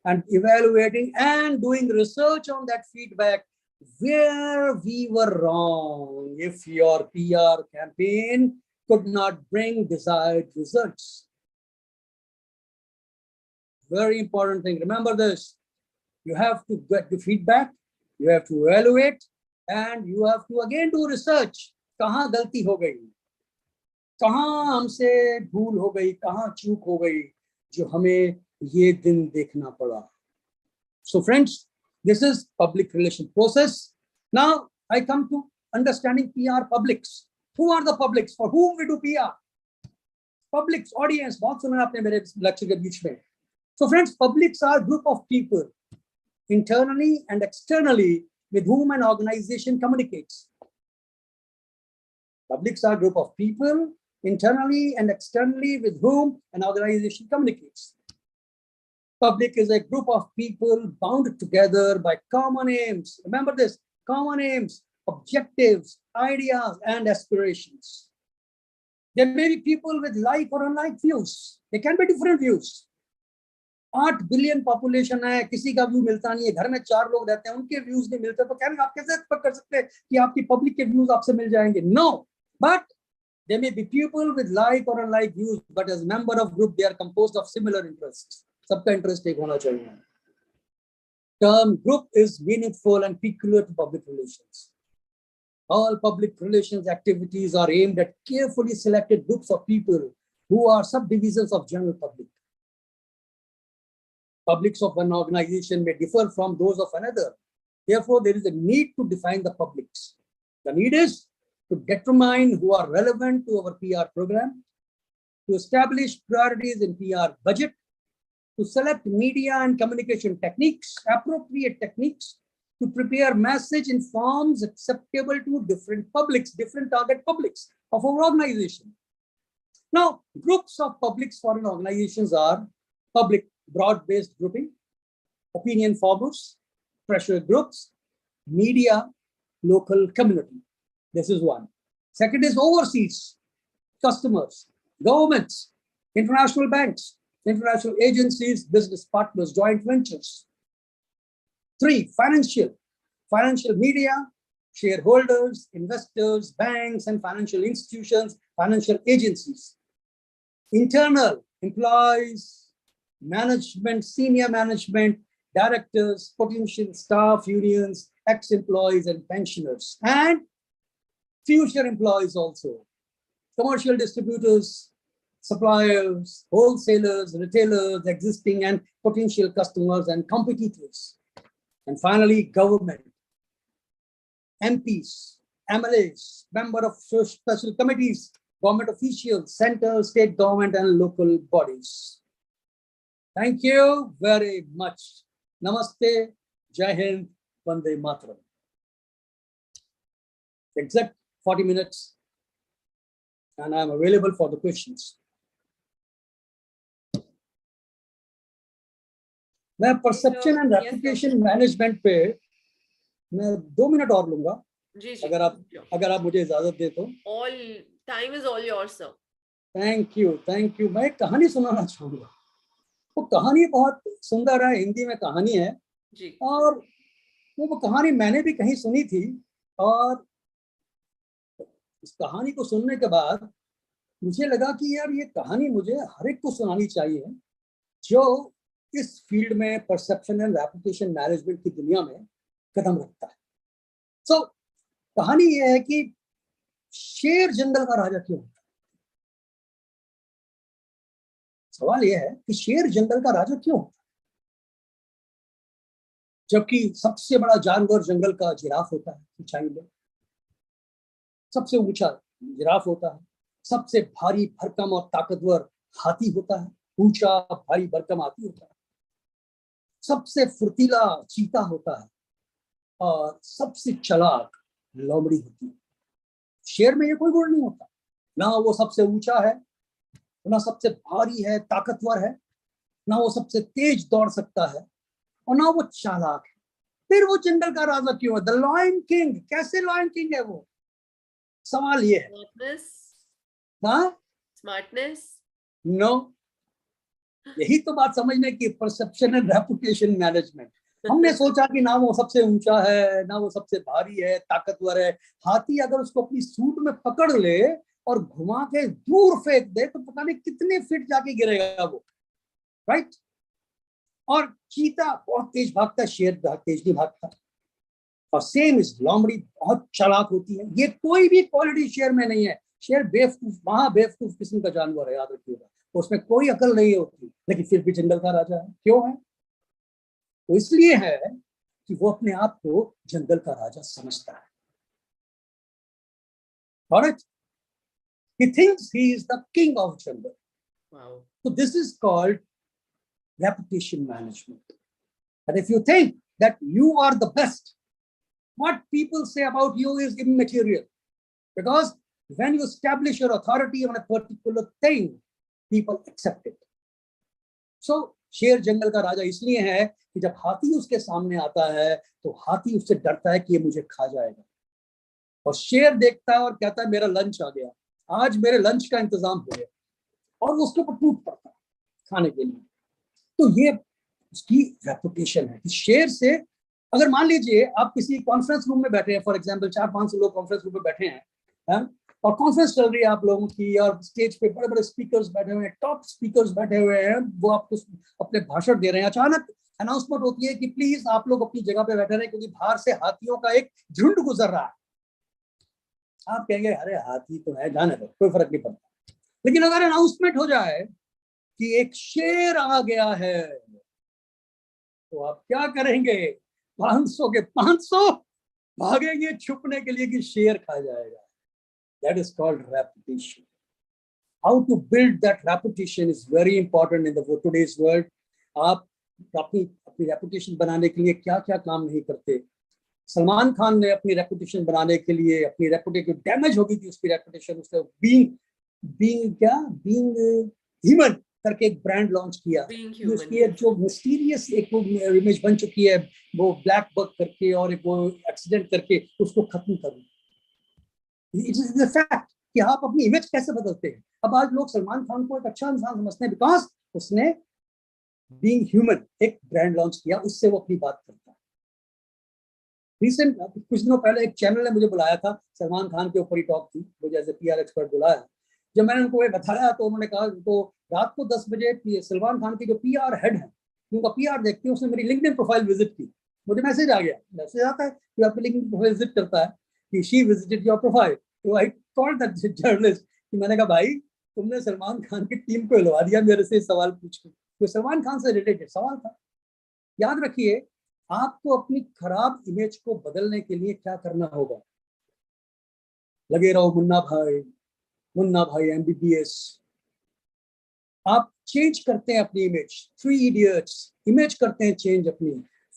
And evaluating and doing research on that feedback, where we were wrong, if your PR campaign could not bring desired results. Very important thing. Remember this. You have to get the feedback, you have to evaluate, and you have to again do research. कहाँ गलती हो गई, कहाँ हमसे भूल हो गई, कहाँ चूक हो गई, जो हमें ये दिन देखना पड़ा. So friends, this is public relation process. Now I come to understanding PR publics. Who are the publics? For whom we do PR? Publics, audience. बहुत सुना आपने मेरे lecture के बीच में. So friends, publics are a group of people internally and externally with whom an organization communicates. Publics are a group of people internally and externally with whom an organization communicates. Public is a group of people bound together by common aims. Remember this, common aims, objectives, ideas, and aspirations. There may be people with like or unlike views. There can be different views. 8 billion population है, किसी का view मिलता नहीं है, घर में 4 लोग रहते हैं, उनके व्यूज नहीं मिलते, तो क्या आप कैसे एक्सपेक्ट कर सकते हैं कि आपकी पब्लिक के व्यूज आपसे मिल जाएंगे? No, but There may be people with like or unlike views, but as member of group, they are composed of similar interests. सबका interest एक होना चाहिए. Term group is meaningful and peculiar to public relations. All public relations activities are aimed at carefully selected groups of people who are subdivisions of general public. Publics of one organization may differ from those of another. Therefore, there is a need to define the publics. The need is to determine who are relevant to our PR program, to establish priorities in PR budget, to select media and communication techniques, appropriate techniques, to prepare message in forms acceptable to different publics, different target publics of our organization. Now, groups of publics for an organizations are public broad-based grouping, opinion formers, pressure groups, media, local community. This is one. Second is overseas, customers, governments, international banks, international agencies, business partners, joint ventures. Three, financial media, shareholders, investors, banks, and financial institutions, financial agencies. Internal, employees, management, senior management, directors, potential staff, unions, ex-employees, and pensioners, and future employees also. Commercial distributors, suppliers, wholesalers, retailers, existing and potential customers, and competitors. And finally, government, MPs, MLAs, member of special committees, government officials, central, state government, and local bodies. Thank you very much. Namaste, Jai Hind, Vande Mataram. Exact 40 minutes, and I'm available for the questions. मैं perception and reputation management पे मैं 2 minute और लूंगा जी, अगर आप मुझे इजाजत दे तो. All time is all yours sir. Thank you. मैं एक कहानी सुनाना चाहूंगा. वो कहानी बहुत सुंदर है, हिंदी में कहानी है जी. और वो कहानी मैंने भी कहीं सुनी थी, और इस कहानी को सुनने के बाद मुझे लगा कि यार ये कहानी मुझे हर एक को सुनानी चाहिए जो इस फील्ड में परसेप्शन एंड रेपुटेशन मैनेजमेंट की दुनिया में कदम रखता है. सो कहानी ये है कि शेर जंगल का राजा क्यों होता है. सवाल यह है कि शेर जंगल का राजा क्यों होता है, जबकि सबसे बड़ा जानवर जंगल का जिराफ होता है. ऊंचाई में सबसे ऊंचा जिराफ होता है. सबसे भारी भरकम और ताकतवर हाथी होता है. ऊंचा भारी भरकम हाथी होता है. सबसे फुर्तीला चीता होता है, और सबसे चालाक लोमड़ी होती है. शेर में ये कोई गुण नहीं होता. ना वो सबसे ऊंचा है, ना सबसे भारी है, ताकतवर है, ना वो सबसे तेज दौड़ सकता है, और ना वो चालाक है. फिर वो जंगल का राजा क्यों है? The lion king. कैसे लायन किंग है वो? सवाल ये है. स्मार्टनेस? नो. यही तो बात समझने की, परसेप्शन एंड रेपुटेशन मैनेजमेंट. हमने सोचा कि ना वो सबसे ऊंचा है, ना वो सबसे भारी है, ताकतवर है. हाथी अगर उसको अपनी सूंड में पकड़ ले और घुमा के दूर फेंक दे तो पता नहीं कितने फीट जाके गिरेगा वो, राइट. और चीता बहुत तेज भागता है, शेर तेज नहीं भागता. और सेम इज लोमड़ी बहुत चालाक होती है. ये कोई भी क्वालिटी शेर में नहीं है. शेर बेवकूफ, बेवकूफ किस्म का जानवर है, याद रखिएगा. उसमें कोई अकल नहीं होती, लेकिन फिर भी जंगल का राजा है. क्यों है? तो इसलिए है कि वो अपने आप को जंगल का राजा समझता है. Alright? He thinks he is the king of jungle. Wow. So this is called reputation management. And if you think that you are the best, what people say about you is immaterial. Because when you establish your authority on a particular thing, people accept it. So शेर जंगल का राजा इसलिए है कि जब हाथी उसके सामने आता है तो हाथी उससे डरता है कि ये मुझे खा जाएगा. और शेर देखता है और कहता है मेरा लंच आ गया, आज मेरे लंच का इंतजाम हो गया, और वो उसके ऊपर टूट पड़ता है खाने के लिए. तो ये उसकी रेपुटेशन है कि शेर से, अगर मान लीजिए आप किसी कॉन्फ्रेंस रूम में बैठे हैं, फॉर एग्जांपल 4-5 लोग कॉन्फ्रेंस रूम में बैठे हैं, और कॉन्फ्रेंस चल रही है आप लोगों की, और स्टेज पे बड़े बड़े स्पीकर्स बैठे हुए हैं, टॉप स्पीकर्स बैठे हुए हैं, वो आपको अपने भाषण दे रहे हैं। अचानक अनाउंसमेंट होती है कि प्लीज आप लोग अपनी जगह पे बैठे रहे क्योंकि बाहर से हाथियों का एक झुंड गुजर रहा है। आप कहेंगे अरे हाथी तो है, जाने दो, कोई फर्क नहीं पड़ता। लेकिन अगर अनाउंसमेंट हो जाए कि एक शेर आ गया है, तो आप क्या करेंगे? 500 के 500 भागेंगे छुपने के लिए कि शेर खा जाएगा। That is called reputation. How to build that reputation is very important in the today's world. आप अपनी अपनी रेपुटेशन बनाने के लिए क्या क्या काम नहीं करते। सलमान खान ने अपनी रेपुटेशन बनाने के लिए, अपनी रेपुटेशन डैमेज हो गई थी उसकी रेपुटेशन, उसने बीइंग बीइंग क्या बीइंग ह्यूमन करके एक ब्रांड लॉन्च किया। Being ये human, उसकी एक yes. जो मिस्टीरियस एक वो इमेज बन चुकी है, वो ब्लैक बग करके और एक वो एक्सीडेंट करके, उसको खत्म करो। इट इज द फैक्ट कि आप अपनी इमेज कैसे बदलते हैं। अब आज लोग सलमान खान को एक अच्छा इंसान समझते हैं बिकॉज उसने बीइंग ह्यूमन एक ब्रांड लॉन्च किया, उससे वो अपनी बात करता है। रिसेंट कुछ दिनों पहले एक चैनल ने मुझे बुलाया था, सलमान खान के ऊपर ही टॉक थी, मुझे एज ए पीआर एक्सपर्ट बुलाया। जब मैंने उनको ये बताया तो उन्होंने कहा, तो रात को 10 बजे सलमान खान के जो पीआर हेड है, उनका पीआर देखते हैं, उसने मेरी लिंक्डइन प्रोफाइल विजिट की। मुझे मैसेज आ गया, मैसेज आता है कि आपकी लिंक्डइन प्रोफाइल विजिट करता है कि शी विजिटेड योर प्रोफाइल। तो आई कॉल्ड दैट जर्नलिस्ट कि मैंने कहा भाई तुमने सलमान खान की टीम को हिलवा दिया मेरे से सवाल पूछ के। तो सलमान खान से रिलेटेड सवाल था। याद रखिए, आपको अपनी खराब इमेज को बदलने के लिए क्या करना होगा? लगे रहो मुन्ना भाई एमबीबीएस। आप चेंज करते हैं अपनी इमेज, 3 इडियट्स इमेज करते हैं चेंज अपनी।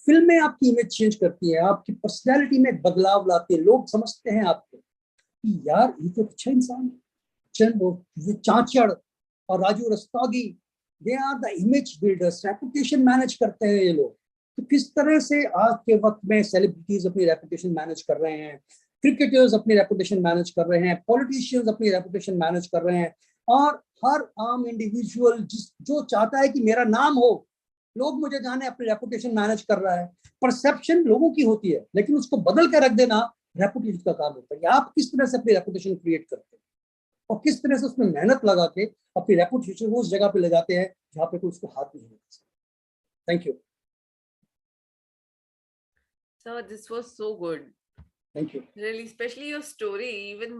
फिल्में आपकी इमेज चेंज करती है, आपकी पर्सनैलिटी में बदलाव लाती है। लोग समझते हैं आपको कि यार ये तो अच्छा इंसान है। चांचड़ और Raju Rastogi, they are the image builders, reputation manage करते हैं ये लोग। तो किस तरह से आज के वक्त में सेलिब्रिटीज अपनी रेपुटेशन मैनेज कर रहे हैं, क्रिकेटर्स अपनी रेपुटेशन मैनेज कर रहे हैं, पॉलिटिशियंस अपनी रेपुटेशन मैनेज कर रहे हैं, और हर आम इंडिविजुअल जो चाहता है कि मेरा नाम हो, लोग मुझे जाने, अपनी रेपुटेशन मैनेज कर रहा है। परसेप्शन लोगों की होती है, लेकिन उसको बदल के रख देना रेपुटेशन का काम होता है। आप किस तरह से अपनी रेपुटेशन क्रिएट करते हैं और किस तरह से उसमें मेहनत लगा के अपनी रेपुटेशन को उस जगह पे ले जाते हैं जहां पे कोई उसको हाथ नहीं लगा सकता। Thank you. So this was so good. Thank you. Really, especially your story. Even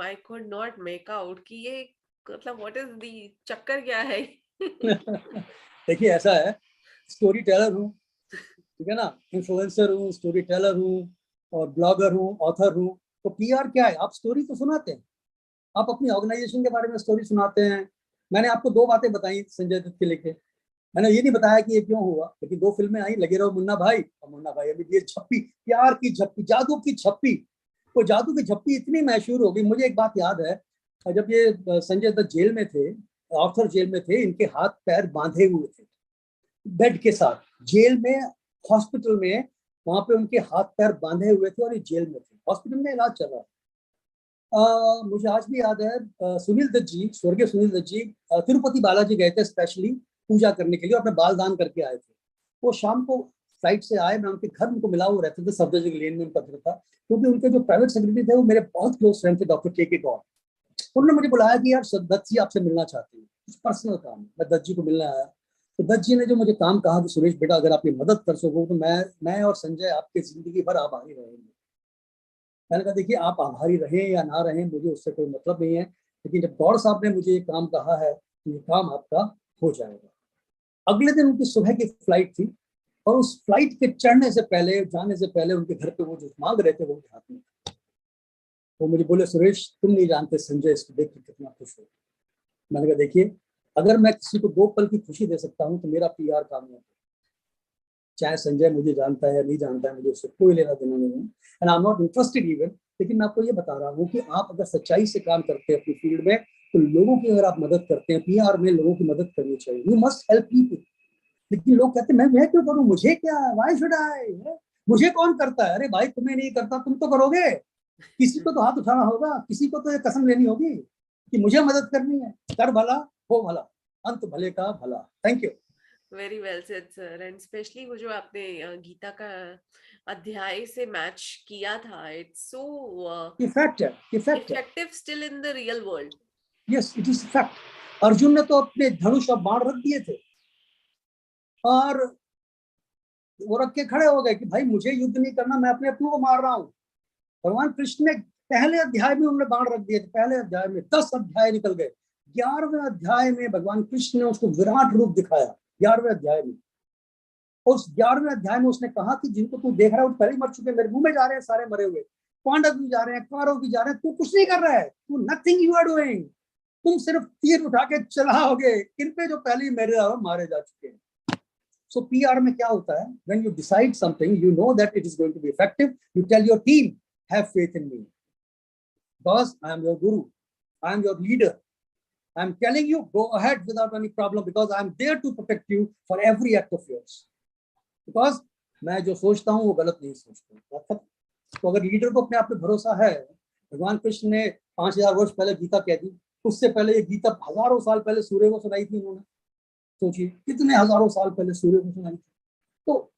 I could not make out कि ये मतलब what is the चक्कर क्या है? देखिए ऐसा है, स्टोरी टेलर हूँ, ठीक है ना, इन्फ्लुएंसर हूँ, स्टोरी टेलर हूँ, और ब्लॉगर हूँ, ऑथर हूँ। तो पीआर क्या है? आप स्टोरी तो सुनाते हैं, आप अपनी ऑर्गेनाइजेशन के बारे में स्टोरी सुनाते हैं। मैंने आपको 2 बातें बताई संजय दत्त के लेके, मैंने ये नहीं बताया कि ये क्यों हुआ, लेकिन 2 फिल्में आई, लगे रहो मुन्ना भाई और मुन्ना भाई अभी ये झप्पी, प्यार की झप्पी, जादू की झप्पी। वो जादू की झप्पी इतनी मशहूर हो गई, मुझे एक बात याद है, जब ये संजय दत्त जेल में थे, ऑर्थर जेल में थे, इनके हाथ पैर बांधे हुए थे बेड के साथ, जेल में, हॉस्पिटल में, वहां पे उनके हाथ पैर बांधे हुए थे और ये जेल में थे, हॉस्पिटल में इलाज चल रहा था। मुझे आज भी याद है, सुनील दत्त जी, स्वर्गीय सुनील दत्त जी, तिरुपति बालाजी गए थे स्पेशली पूजा करने के लिए, अपने बाल दान करके आए थे। वो शाम को फ्लाइट से आए, मैं उनके घर उनको मिला, वो रहते थे सफदरजंग लेन में, उनका घर था, क्योंकि उनके जो प्राइवेट सेक्रेटरी थे वो मेरे बहुत क्लोज फ्रेंड थे, डॉक्टर के गौर। उन्होंने मुझे बुलाया कि यार दत्त जी आपसे मिलना चाहते हैं, कुछ पर्सनल काम है। मैं दत्त जी को मिलने आया, तो दत्त जी ने जो मुझे काम कहा कि सुरेश बेटा अगर आप ये मदद कर सको तो मैं और संजय आपके जिंदगी भर आभारी रहेंगे। मैंने कहा देखिए आप आभारी रहें या ना रहें मुझे उससे कोई मतलब नहीं है, लेकिन जब गौर साहब ने मुझे ये काम कहा है तो ये काम आपका हो जाएगा। अगले दिन उनकी सुबह की फ्लाइट थी, और उस फ्लाइट के चढ़ने से पहले, जाने से पहले, उनके घर पे वो जो मांग रहे थे वो उनके हाथ में, वो मुझे बोले सुरेश तुम नहीं जानते संजय इसको देख के कितना खुश हो। मैंने कहा देखिए अगर मैं किसी को 2 पल की खुशी दे सकता हूँ तो मेरा पीआर कामयाब है। चाहे संजय मुझे जानता है या नहीं जानता है, मुझे उससे कोई लेना देना नहीं है, and I am not interested even. लेकिन मैं आपको ये बता रहा हूँ कि आप अगर सच्चाई से काम करते हैं अपनी फील्ड में, तो लोगों की अगर आप मदद करते हैं, पीआर में लोगों की मदद करनी चाहिए, यू मस्ट हेल्प पीपल। लेकिन लोग कहते हैं मैं क्यों करूँ, मुझे क्या, व्हाई शुड आई, मुझे कौन करता है? अरे भाई तुम्हें नहीं करता तुम तो करोगे, किसी को तो हाथ उठाना होगा, किसी को तो ये कसम लेनी होगी कि मुझे मदद करनी है। कर भला हो भला, अंत भले का भला। Thank you. Very well said sir. And specially वो जो आपने गीता का अध्याय से मैच किया था, इट्स सो इफेक्ट है, इफेक्ट है. Effective still in the real world. Yes, it is fact. Arjun ने तो अपने धनुष और बाण रख दिए थे और वो रख के खड़े हो गए कि भाई मुझे युद्ध नहीं करना, मैं अपने अपनों को मार रहा हूँ. भगवान कृष्ण ने पहले अध्याय में उन्होंने बाण रख दिए थे. पहले अध्याय में 10 अध्याय निकल गए. 11वें अध्याय में भगवान कृष्ण ने उसको विराट रूप दिखाया. 11वें अध्याय में, उस 11वें अध्याय में उसने कहा कि जिनको तू देख रहा है वो पहले मर चुके, मेरे मुंह में जा रहे हैं सारे मरे हुए. पांडव भी जा रहे हैं, कौरव भी जा रहे हैं, तू कुछ नहीं कर रहा है. तू नथिंग यू आर डूइंग. तुम सिर्फ तीर उठा के चलाओगे इन पे जो पहले ही मेरे मारे जा चुके हैं. सो पीआर में क्या होता है, when you decide something, you know that it is going to be effective, you tell your team, have faith in me, because I am your guru, I am your leader. I'm telling you, go ahead without any problem because I'm there to protect you for every act of yours. Because मैं जो सोचता हूँ वो गलत नहीं सोचता. तो अगर लीडर को अपने आप पे भरोसा है, भगवान कृष्ण ने 5000 वर्ष पहले गीता कह दी, उससे पहले ये गीता हजारों साल पहले सूर्य को सुनाई थी उन्होंने. सोचिए कितने हजारों साल पहले सूर्य को सुनाई थी. तो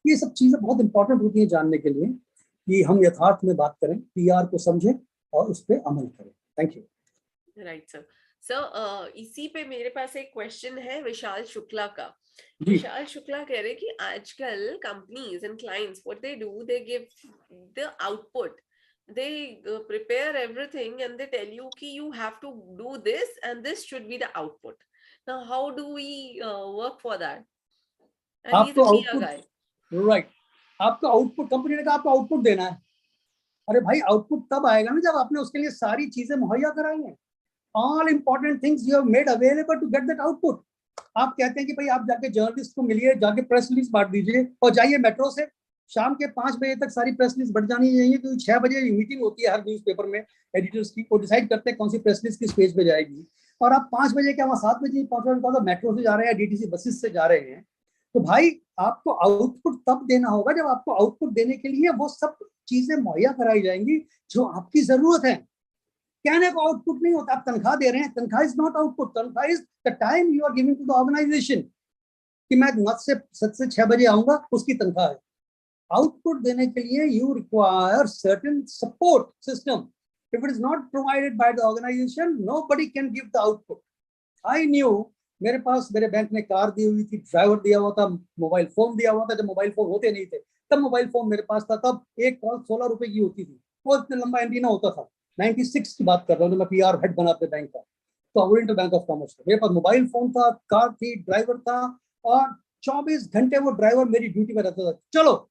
ये सब चीजें बहुत इंपॉर्टेंट होती है जानने के लिए कि हम यथार्थ में बात करें, पीआर को समझें और उस पर अमल करें. Thank you. Right sir. Sir इसी पे मेरे पास एक क्वेश्चन है विशाल शुक्ला का. जी. विशाल शुक्ला कह रहे कि आजकल companies and clients what they do, they give the output, they prepare everything and they tell you कि you have to do this and this should be the output. Now how do we work for that? And he's आपको a PR output, guy. Right, आपका output, company ने कहा आपको output देना है. अरे भाई आउटपुट तब आएगा ना जब आपने उसके लिए सारी चीजें मुहैया कराई हैं. All important things you have made available to get that output. आप कहते हैं कि भाई आप जाके जर्नलिस्ट को मिलिए, जाके प्रेस रिलीज बांट दीजिए और जाइए मेट्रो से. शाम के 5 बजे तक सारी प्रेस रिलीज बढ़ जानी चाहिए क्योंकि 6 बजे मीटिंग होती है हर न्यूज़पेपर में एडिटर्स की. वो डिसाइड करते हैं कौन सी प्रेस रिलीज किस पेज पे जाएगी. और आप 5 बजे क्या वहां 7 बजे पहुंच, मेट्रो से जा रहे हैं, डीटीसी बसेस से जा रहे हैं. तो भाई आपको आउटपुट तब देना होगा जब आपको आउटपुट देने के लिए वो सब चीजें मुहैया कराई जाएंगी जो आपकी जरूरत है. कहने को आउटपुट नहीं होता. आप तनख्वाह दे रहे हैं, तनख्वाह इज नॉट आउटपुट. तनख्वाह is the time you are giving to the organisation. कि मैं 9 से 6 बजे आऊंगा, उसकी तनख्वाह है. आउटपुट देने के लिए you require certain support system. If it is not provided by the organisation, nobody can give the output. I knew, मेरे पास मेरे बैंक ने कार दी हुई थी, ड्राइवर दिया हुआ था, मोबाइल फोन दिया हुआ था. जब मोबाइल फोन होते नहीं थे तब मोबाइल फोन मेरे पास था. तब एक कॉल 16 रुपए की होती थी. वो इतना लंबा एंटीना होता था. 96 की बात कर रहा हूँ, मैं पीआर हेड बना अपने बैंक का. तो ओरिएंट बैंक ऑफ कॉमर्स. मेरे पास मोबाइल फोन था, कार थी, ड्राइवर था और 24 घंटे वो ड्राइवर मेरी ड्यूटी में रहता था. चलो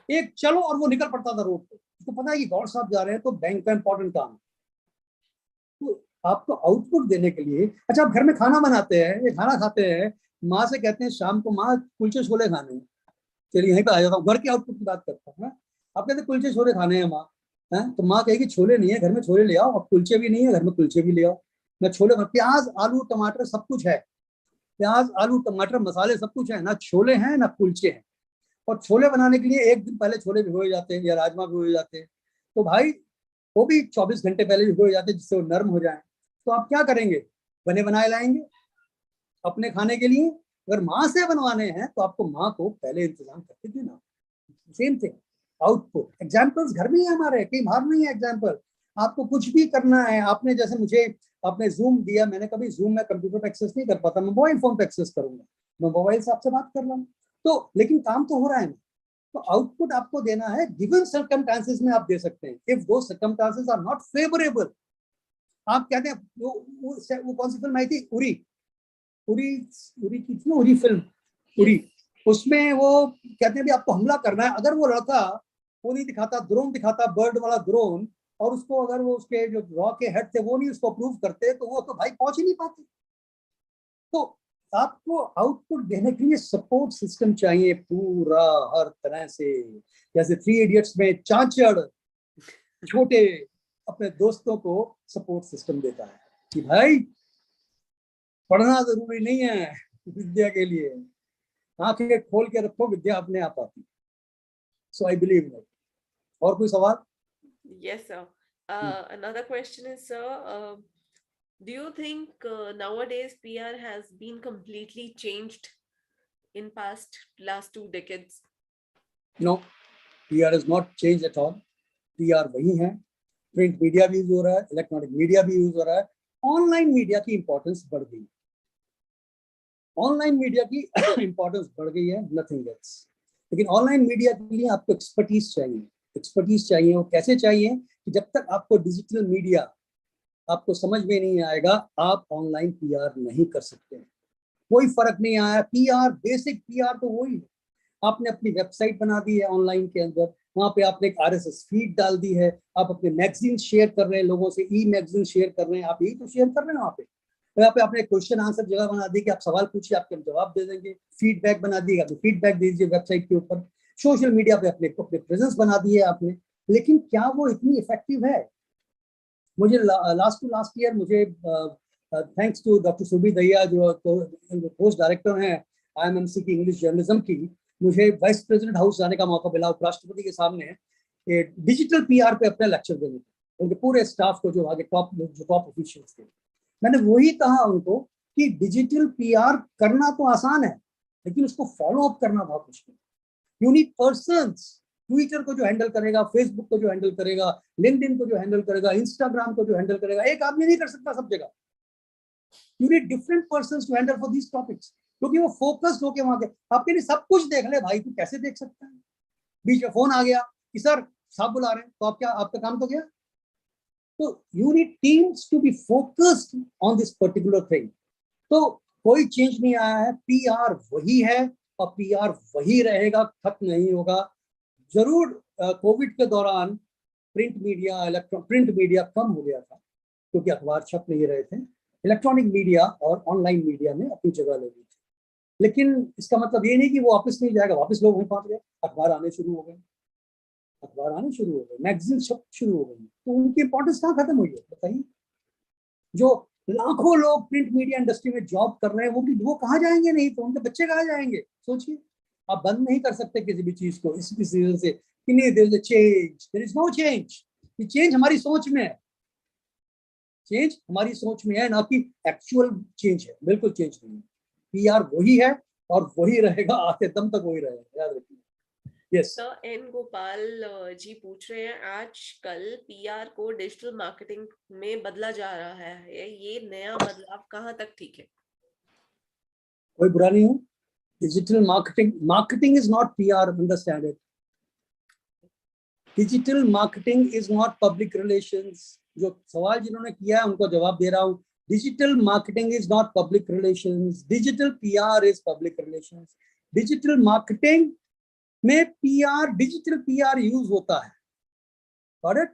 एक चलो, और वो निकल पड़ता था रोड पे. उसको पता है कि गौर साहब जा रहे हैं तो बैंक का इंपॉर्टेंट काम है. तो आपको आउटपुट देने के लिए, अच्छा आप घर में खाना बनाते हैं, ये खाना खाते हैं, माँ से कहते हैं शाम को माँ कुलचे छोले खाने हैं. चलिए यहीं पे आ जाता हूँ, घर के आउटपुट की बात करता हूँ. आप कहते हैं कुलचे छोले खाने हैं माँ, है तो माँ कहेगी छोले नहीं है घर में, छोले ले आओ. और कुलचे भी नहीं है घर में, कुलचे भी ले आओ. मैं छोले, प्याज आलू टमाटर सब कुछ है, प्याज आलू टमाटर मसाले सब कुछ है, ना छोले हैं ना कुलचे हैं. और छोले बनाने के लिए एक दिन पहले छोले भिगोए जाते हैं या राजमा भिगोए जाते हैं. तो भाई वो भी 24 घंटे पहले भिगोए जाते हैं जिससे वो नरम हो जाए. तो आप क्या करेंगे, बने बनाए लाएंगे अपने खाने के लिए. अगर माँ से बनवाने हैं तो आपको माँ को पहले इंतजाम करके देना. Same thing output. एग्जाम्पल्स घर में ही हमारे, कहीं बाहर नहीं है एग्जाम्पल. आपको कुछ भी करना है, आपने जैसे मुझे आपने जूम दिया, मैंने कभी जूम में कंप्यूटर पे एक्सेस नहीं कर पाता, मैं मोबाइल फोन पे एक्सेस करूंगा. मैं मोबाइल से आपसे बात कर रहा हूँ तो, लेकिन काम तो हो रहा है. तो आउटपुट आपको देना है गिवन सर्कमस्टांसेस में आप दे सकते हैं. इफ दो सर्कमस्टांसेस आर नॉट फेवरेबल, आप कहते हैं वो कौन सी फिल्म आई थी, उरी, उरी, उरी की थी ना, उरी फिल्म, उरी. उसमें वो कहते हैं भी आपको हमला करना है, अगर वो लड़का वो नहीं दिखाता, ड्रोन दिखाता, बर्ड वाला ड्रोन, और उसको अगर वो उसके जो रॉ के हेड थे वो नहीं उसको अप्रूव करते तो वो तो भाई पहुंच ही नहीं पाते. तो आपको आउटपुट देने के लिए सपोर्ट सिस्टम चाहिए पूरा हर तरह से. जैसे 3 इडियट्स में चांचड़ छोटे अपने दोस्तों को सपोर्ट सिस्टम देता है कि भाई पढ़ना जरूरी नहीं है विद्या के लिए, आंखें खोल के रखो, विद्या अपने आप आती. सो आई बिलीव दैट. और कोई सवाल? Yes, sir. Another question is, sir, do you think nowadays PR has been completely changed? in past last 2 decades? No, PR is not change at all. PR वही है. प्रिंट मीडिया भी use हो रहा है, electronic media भी use हो रहा है. ऑनलाइन मीडिया की इंपॉर्टेंस बढ़ गई. ऑनलाइन मीडिया की इंपॉर्टेंस बढ़ गई है, नथिंग एल्स. लेकिन ऑनलाइन मीडिया के लिए आपको एक्सपर्टीज चाहिए. एक्सपर्टीज चाहिए. वो कैसे चाहिए कि जब तक आपको डिजिटल मीडिया आपको समझ में नहीं आएगा, आप ऑनलाइन PR नहीं कर सकते. कोई फर्क नहीं आया. PR, बेसिक PR तो वही है. आपने अपनी वेबसाइट बना दी है ऑनलाइन के अंदर, वहां पे आपने एक RSS फीड डाल दी है, आप अपने मैगजीन शेयर कर रहे हैं लोगों से, ई मैगजीन शेयर कर रहे हैं, आप यही तो शेयर कर रहे हैं वहां पे. तो यहाँ पे आपने क्वेश्चन आंसर जगह बना दी कि आप सवाल पूछिए, आपके हम जवाब दे देंगे. फीडबैक बना दिएगा तो फीडबैक दीजिए वेबसाइट के ऊपर. सोशल मीडिया पे अपने प्रेजेंस बना दी है आपने. लेकिन क्या वो इतनी इफेक्टिव है? मुझे लास्ट टू लास्ट ईयर मुझे थैंक्स टू डॉक्टर सुबी दैया जो पोस्ट डायरेक्टर हैं IMMC की इंग्लिश जर्नलिज्म की, मुझे वाइस प्रेसिडेंट हाउस जाने का मौका मिला उपराष्ट्रपति के सामने डिजिटल PR पे अपना लेक्चर देने का, उनके पूरे स्टाफ को जो आगे टॉप ऑफिशियल्स थे. मैंने वही कहा उनको कि डिजिटल PR करना तो आसान है, लेकिन उसको फॉलो अप करना बहुत मुश्किल. You need persons. ट्विटर को जो हैंडल करेगा, फेसबुक को जो हैंडल करेगा, लिंक्डइन को जो हैंडल करेगा, इंस्टाग्राम को जो हैंडल करेगा, एक आदमी नहीं कर सकता सब जगह. You need different persons to handle for these topics, क्योंकि वो फोकस्ड होके वहां के आपके लिए सब कुछ देख ले. भाई तू कैसे देख सकता है? बीच में फोन आ गया कि सर साहब बुला रहे हैं, तो आप क्या, आपका काम तो गया. तो you need teams to be focused on this particular thing. तो कोई चेंज नहीं आया है. PR वही है और PR वही रहेगा, खत्म नहीं होगा. जरूर कोविड के दौरान प्रिंट मीडिया कम हो गया था क्योंकि अखबार छप नहीं रहे थे. इलेक्ट्रॉनिक मीडिया और ऑनलाइन मीडिया ने अपनी जगह ले ली थी. लेकिन इसका मतलब ये नहीं कि वो वापस नहीं जाएगा. वापस लोग वहीं पहुंच गए, अखबार आने शुरू हो गए, मैगजीन छप शुरू हो गई. तो उनकी इंपॉर्टेंस कहाँ खत्म हुई है बताइए? जो लाखों लोग प्रिंट मीडिया इंडस्ट्री में जॉब कर रहे हैं, वो कहाँ जाएंगे? नहीं तो उनके बच्चे कहाँ जाएंगे? सोचिए. आप बंद नहीं कर सकते किसी भी चीज को इस रीजन से कि नहीं, there is a change. There is no change. ये चेंज हमारी सोच में है. चेंज हमारी सोच में है, ना कि एक्चुअल चेंज है. बिल्कुल चेंज नहीं है. PR वही है और वही रहेगा, आते दम तक वही रहेगा, याद रखिए. Yes. Sir N Gopal ji पूछ रहे हैं, आजकल PR को डिजिटल मार्केटिंग में बदला जा रहा है, ये नया बदलाव कहाँ तक ठीक है? कोई बुरा नहीं है. Digital marketing is not PR, understand it. Digital marketing is not public relations. जो सवाल जिन्होंने किया है उनको जवाब दे रहा हूं. Digital marketing is not public relations. Digital PR is public relations. Digital marketing में PR, डिजिटल PR यूज होता है. करेक्ट?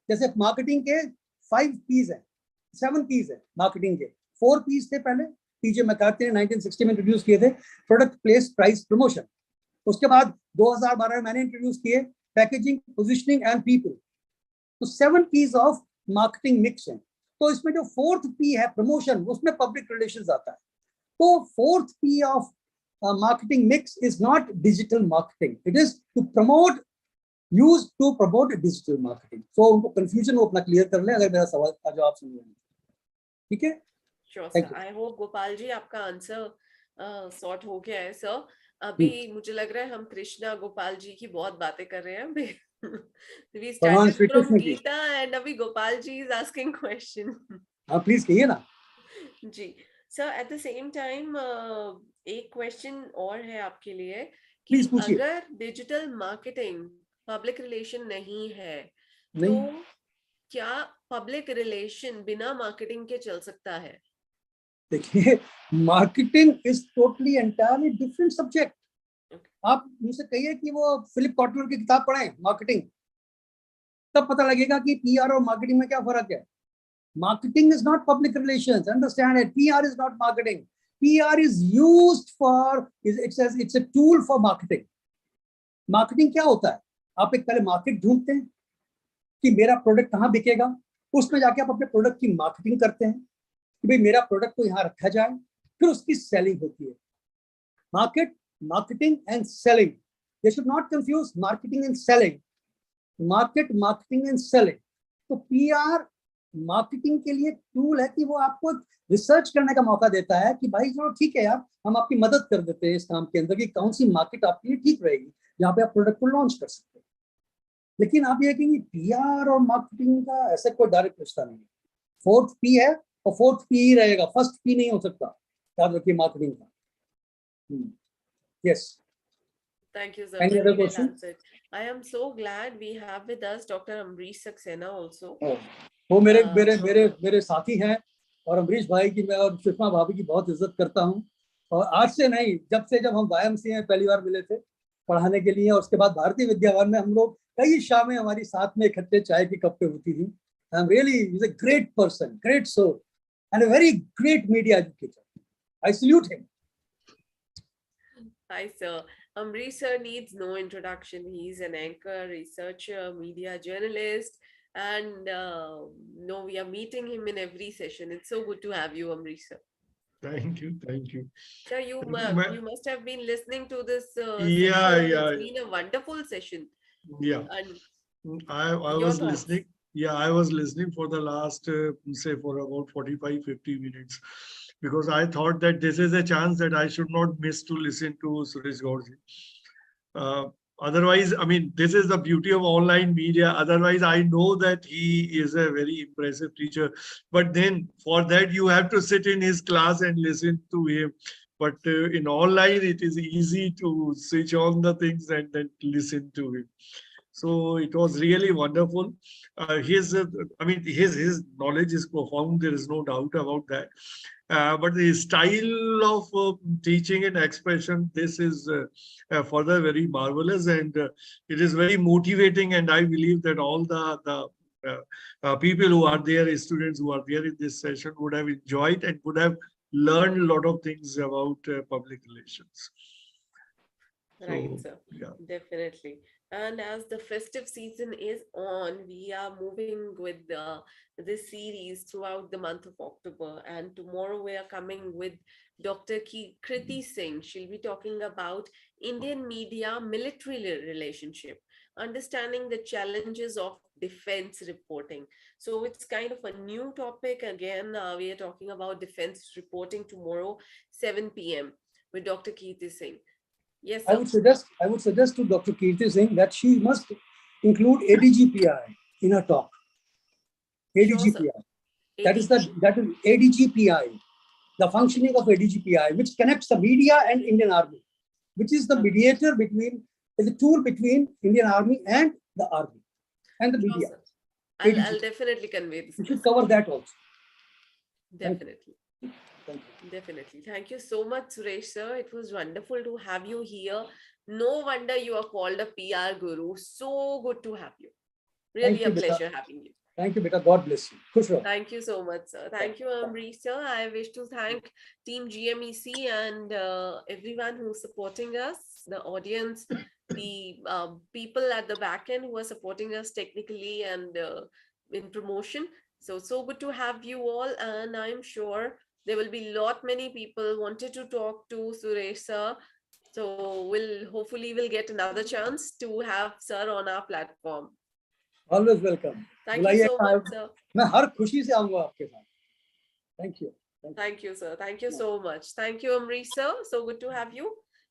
जैसे मार्केटिंग के 5 P's है, 7 P's है मार्केटिंग के. 4 P's थे पहले, PJ मैकार्थी ने 1960 में इंट्रोड्यूस किए थे. Product, place, price, promotion. उसके बाद 2012 में मैंने इंट्रोड्यूस किए पैकेजिंग, पोजिशनिंग एंड पीपल. तो 7 P's ऑफ मार्केटिंग मिक्स है. तो इसमें जो 4th P है प्रमोशन, उसमें पब्लिक रिलेशंस आता है. तो 4th P of marketing mix is not digital marketing, it is to promote, use to promote digital marketing. So उनको कंफ्यूजन वो अपना क्लियर कर ले, अगर मेरा सवाल का जवाब सुन लें. ठीक है? Sure thank sir. You. I hope Gopal ji आपका आंसर सॉर्ट हो गया है सर. अभी मुझे लग रहा है हम कृष्णा गोपाल जी की बहुत बातें कर रहे हैं. We भगवान started श्री from कृष्ण की. Gita and अभी Gopal ji is asking question. हाँ प्लीज कहिए ना. Ji sir. At the same time एक क्वेश्चन और है आपके लिए कि प्लीज पूछिए. अगर डिजिटल मार्केटिंग पब्लिक रिलेशन नहीं है, तो नहीं, क्या पब्लिक रिलेशन बिना मार्केटिंग के चल सकता है? देखिए, marketing is totally entirely different subject. Okay. आप मुझसे कहिए कि वो फिलिप कॉटलर की किताब पढ़ें मार्केटिंग, तब पता लगेगा कि PR और मार्केटिंग में क्या फर्क है. Marketing is not public relations, understand it. PR is not marketing. PR is used for, it's a tool for marketing. Marketing क्या होता है? आप एक पहले मार्केट ढूंढते हैं कि मेरा प्रोडक्ट कहाँ बिकेगा. उसमें जाके आप अपने प्रोडक्ट की मार्केटिंग करते हैं कि भाई मेरा प्रोडक्ट को यहाँ रखा जाए. फिर उसकी सेलिंग होती है. Market, marketing and selling, they should not confuse marketing and selling. Market, marketing and selling. तो PR मार्केटिंग के लिए टूल है कि वो आपको रिसर्च करने का मौका देता है कि भाई चलो ठीक है यार, हम आपकी मदद कर देते हैं इस काम के अंदर कि कौन सी मार्केट आपके लिए ठीक रहेगी जहाँ पे आप प्रोडक्ट को लॉन्च कर सकते हैं। लेकिन आप ये कहेंगे पीआर और मार्केटिंग का ऐसा कोई डायरेक्ट रिश्ता नहीं है। फोर्थ पी है और फोर्थ पी ही रहेगा, फर्स्ट पी नहीं हो सकता, याद रखिए मार्केटिंग का। Yes. Thank you, sir. Any Very other well question? answered. I am so glad we have with us Dr. Amrish Saxena also. वो मेरे Uh, मेरे मेरे मेरे साथी हैं, और अमरीश भाई की मैं और सुषमा भाभी की बहुत इज्जत करता हूँ। और आज से नहीं, जब हम वाईएमसीए में पहली बार मिले थे पढ़ाने के लिए, और उसके बाद भारतीय विद्याभवन में हम लोग कई शामें हमारी साथ में इकट्ठे चाय की कप पे होती थी। I am really is a great person, great soul, and a very great media educator. I salute him. Hi, sir. Amrish sir needs no introduction. He's an anchor, researcher, media journalist, and no, we are meeting him in every session. It's so good to have you, Amrish sir. Thank you, thank you. Sir, Thank you, ma'am. you must have been listening to this Yeah, session. It's yeah, been a wonderful session. yeah. And I your was thoughts? listening. Yeah, I was listening for the last, say, for about 45, 50 minutes, because I thought that this is a chance that I should not miss to listen to Suresh Gaurji. Uh, Otherwise, I mean, this is the beauty of online media. Otherwise, I know that he is a very impressive teacher. But then for that, you have to sit in his class and listen to him. But in online, it is easy to switch on the things and then listen to him. So it was really wonderful. I mean, his knowledge is profound. There is no doubt about that. But the style of teaching and expression, this is further very marvelous, and it is very motivating. And I believe that all the people who are there, students who are there in this session, would have enjoyed and would have learned a lot of things about public relations. Right, So sir. yeah. Definitely. And as the festive season is on, we are moving with this series throughout the month of October. And tomorrow we are coming with Dr. Kriti Singh. She'll be talking about Indian media military relationship, understanding the challenges of defense reporting. So it's kind of a new topic. Again, we are talking about defense reporting tomorrow, 7 p.m. with Dr. Kirti Singh. Yes, I sir. would suggest to Dr. Kirti Singh that she must include ADGPI in her talk. Sure, sir. ADGPI. ADG. That is ADGPI, the Okay. functioning of ADGPI, which connects the media and Indian Army, which is the Okay. mediator between, is a tool between Indian Army and the Army and the Sure, media. sir. I'll ADGPI. definitely convey this You should message. cover that also. Thank you. Definitely. Thank Definitely. Thank you so much, Suresh, sir. It was wonderful to have you here. No wonder you are called a PR guru. So good to have you. Really a you, beta. pleasure having you. Thank you, beta. God bless you. Khush raho. Thank you so much, sir. Thank you, Amrish, sir. I wish to thank Team GMEC and everyone who's supporting us, the audience, the people at the back end who are supporting us technically and in promotion. So, so good to have you all. And I'm sure there will be lot many people wanted to talk to Suresh, sir. So hopefully we'll get another chance to have sir on our platform. Always welcome. Thank you so बुलाइएगा, much, sir. मैं हर खुशी से आऊंगा आपके साथ. Thank you. Thank you, sir. Thank you so much. Thank you, Amrish, sir. So good to have you.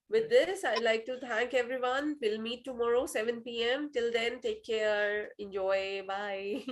With this, I'd like to thank everyone. We'll meet tomorrow, 7 p.m. Till then, take care. Enjoy. Bye.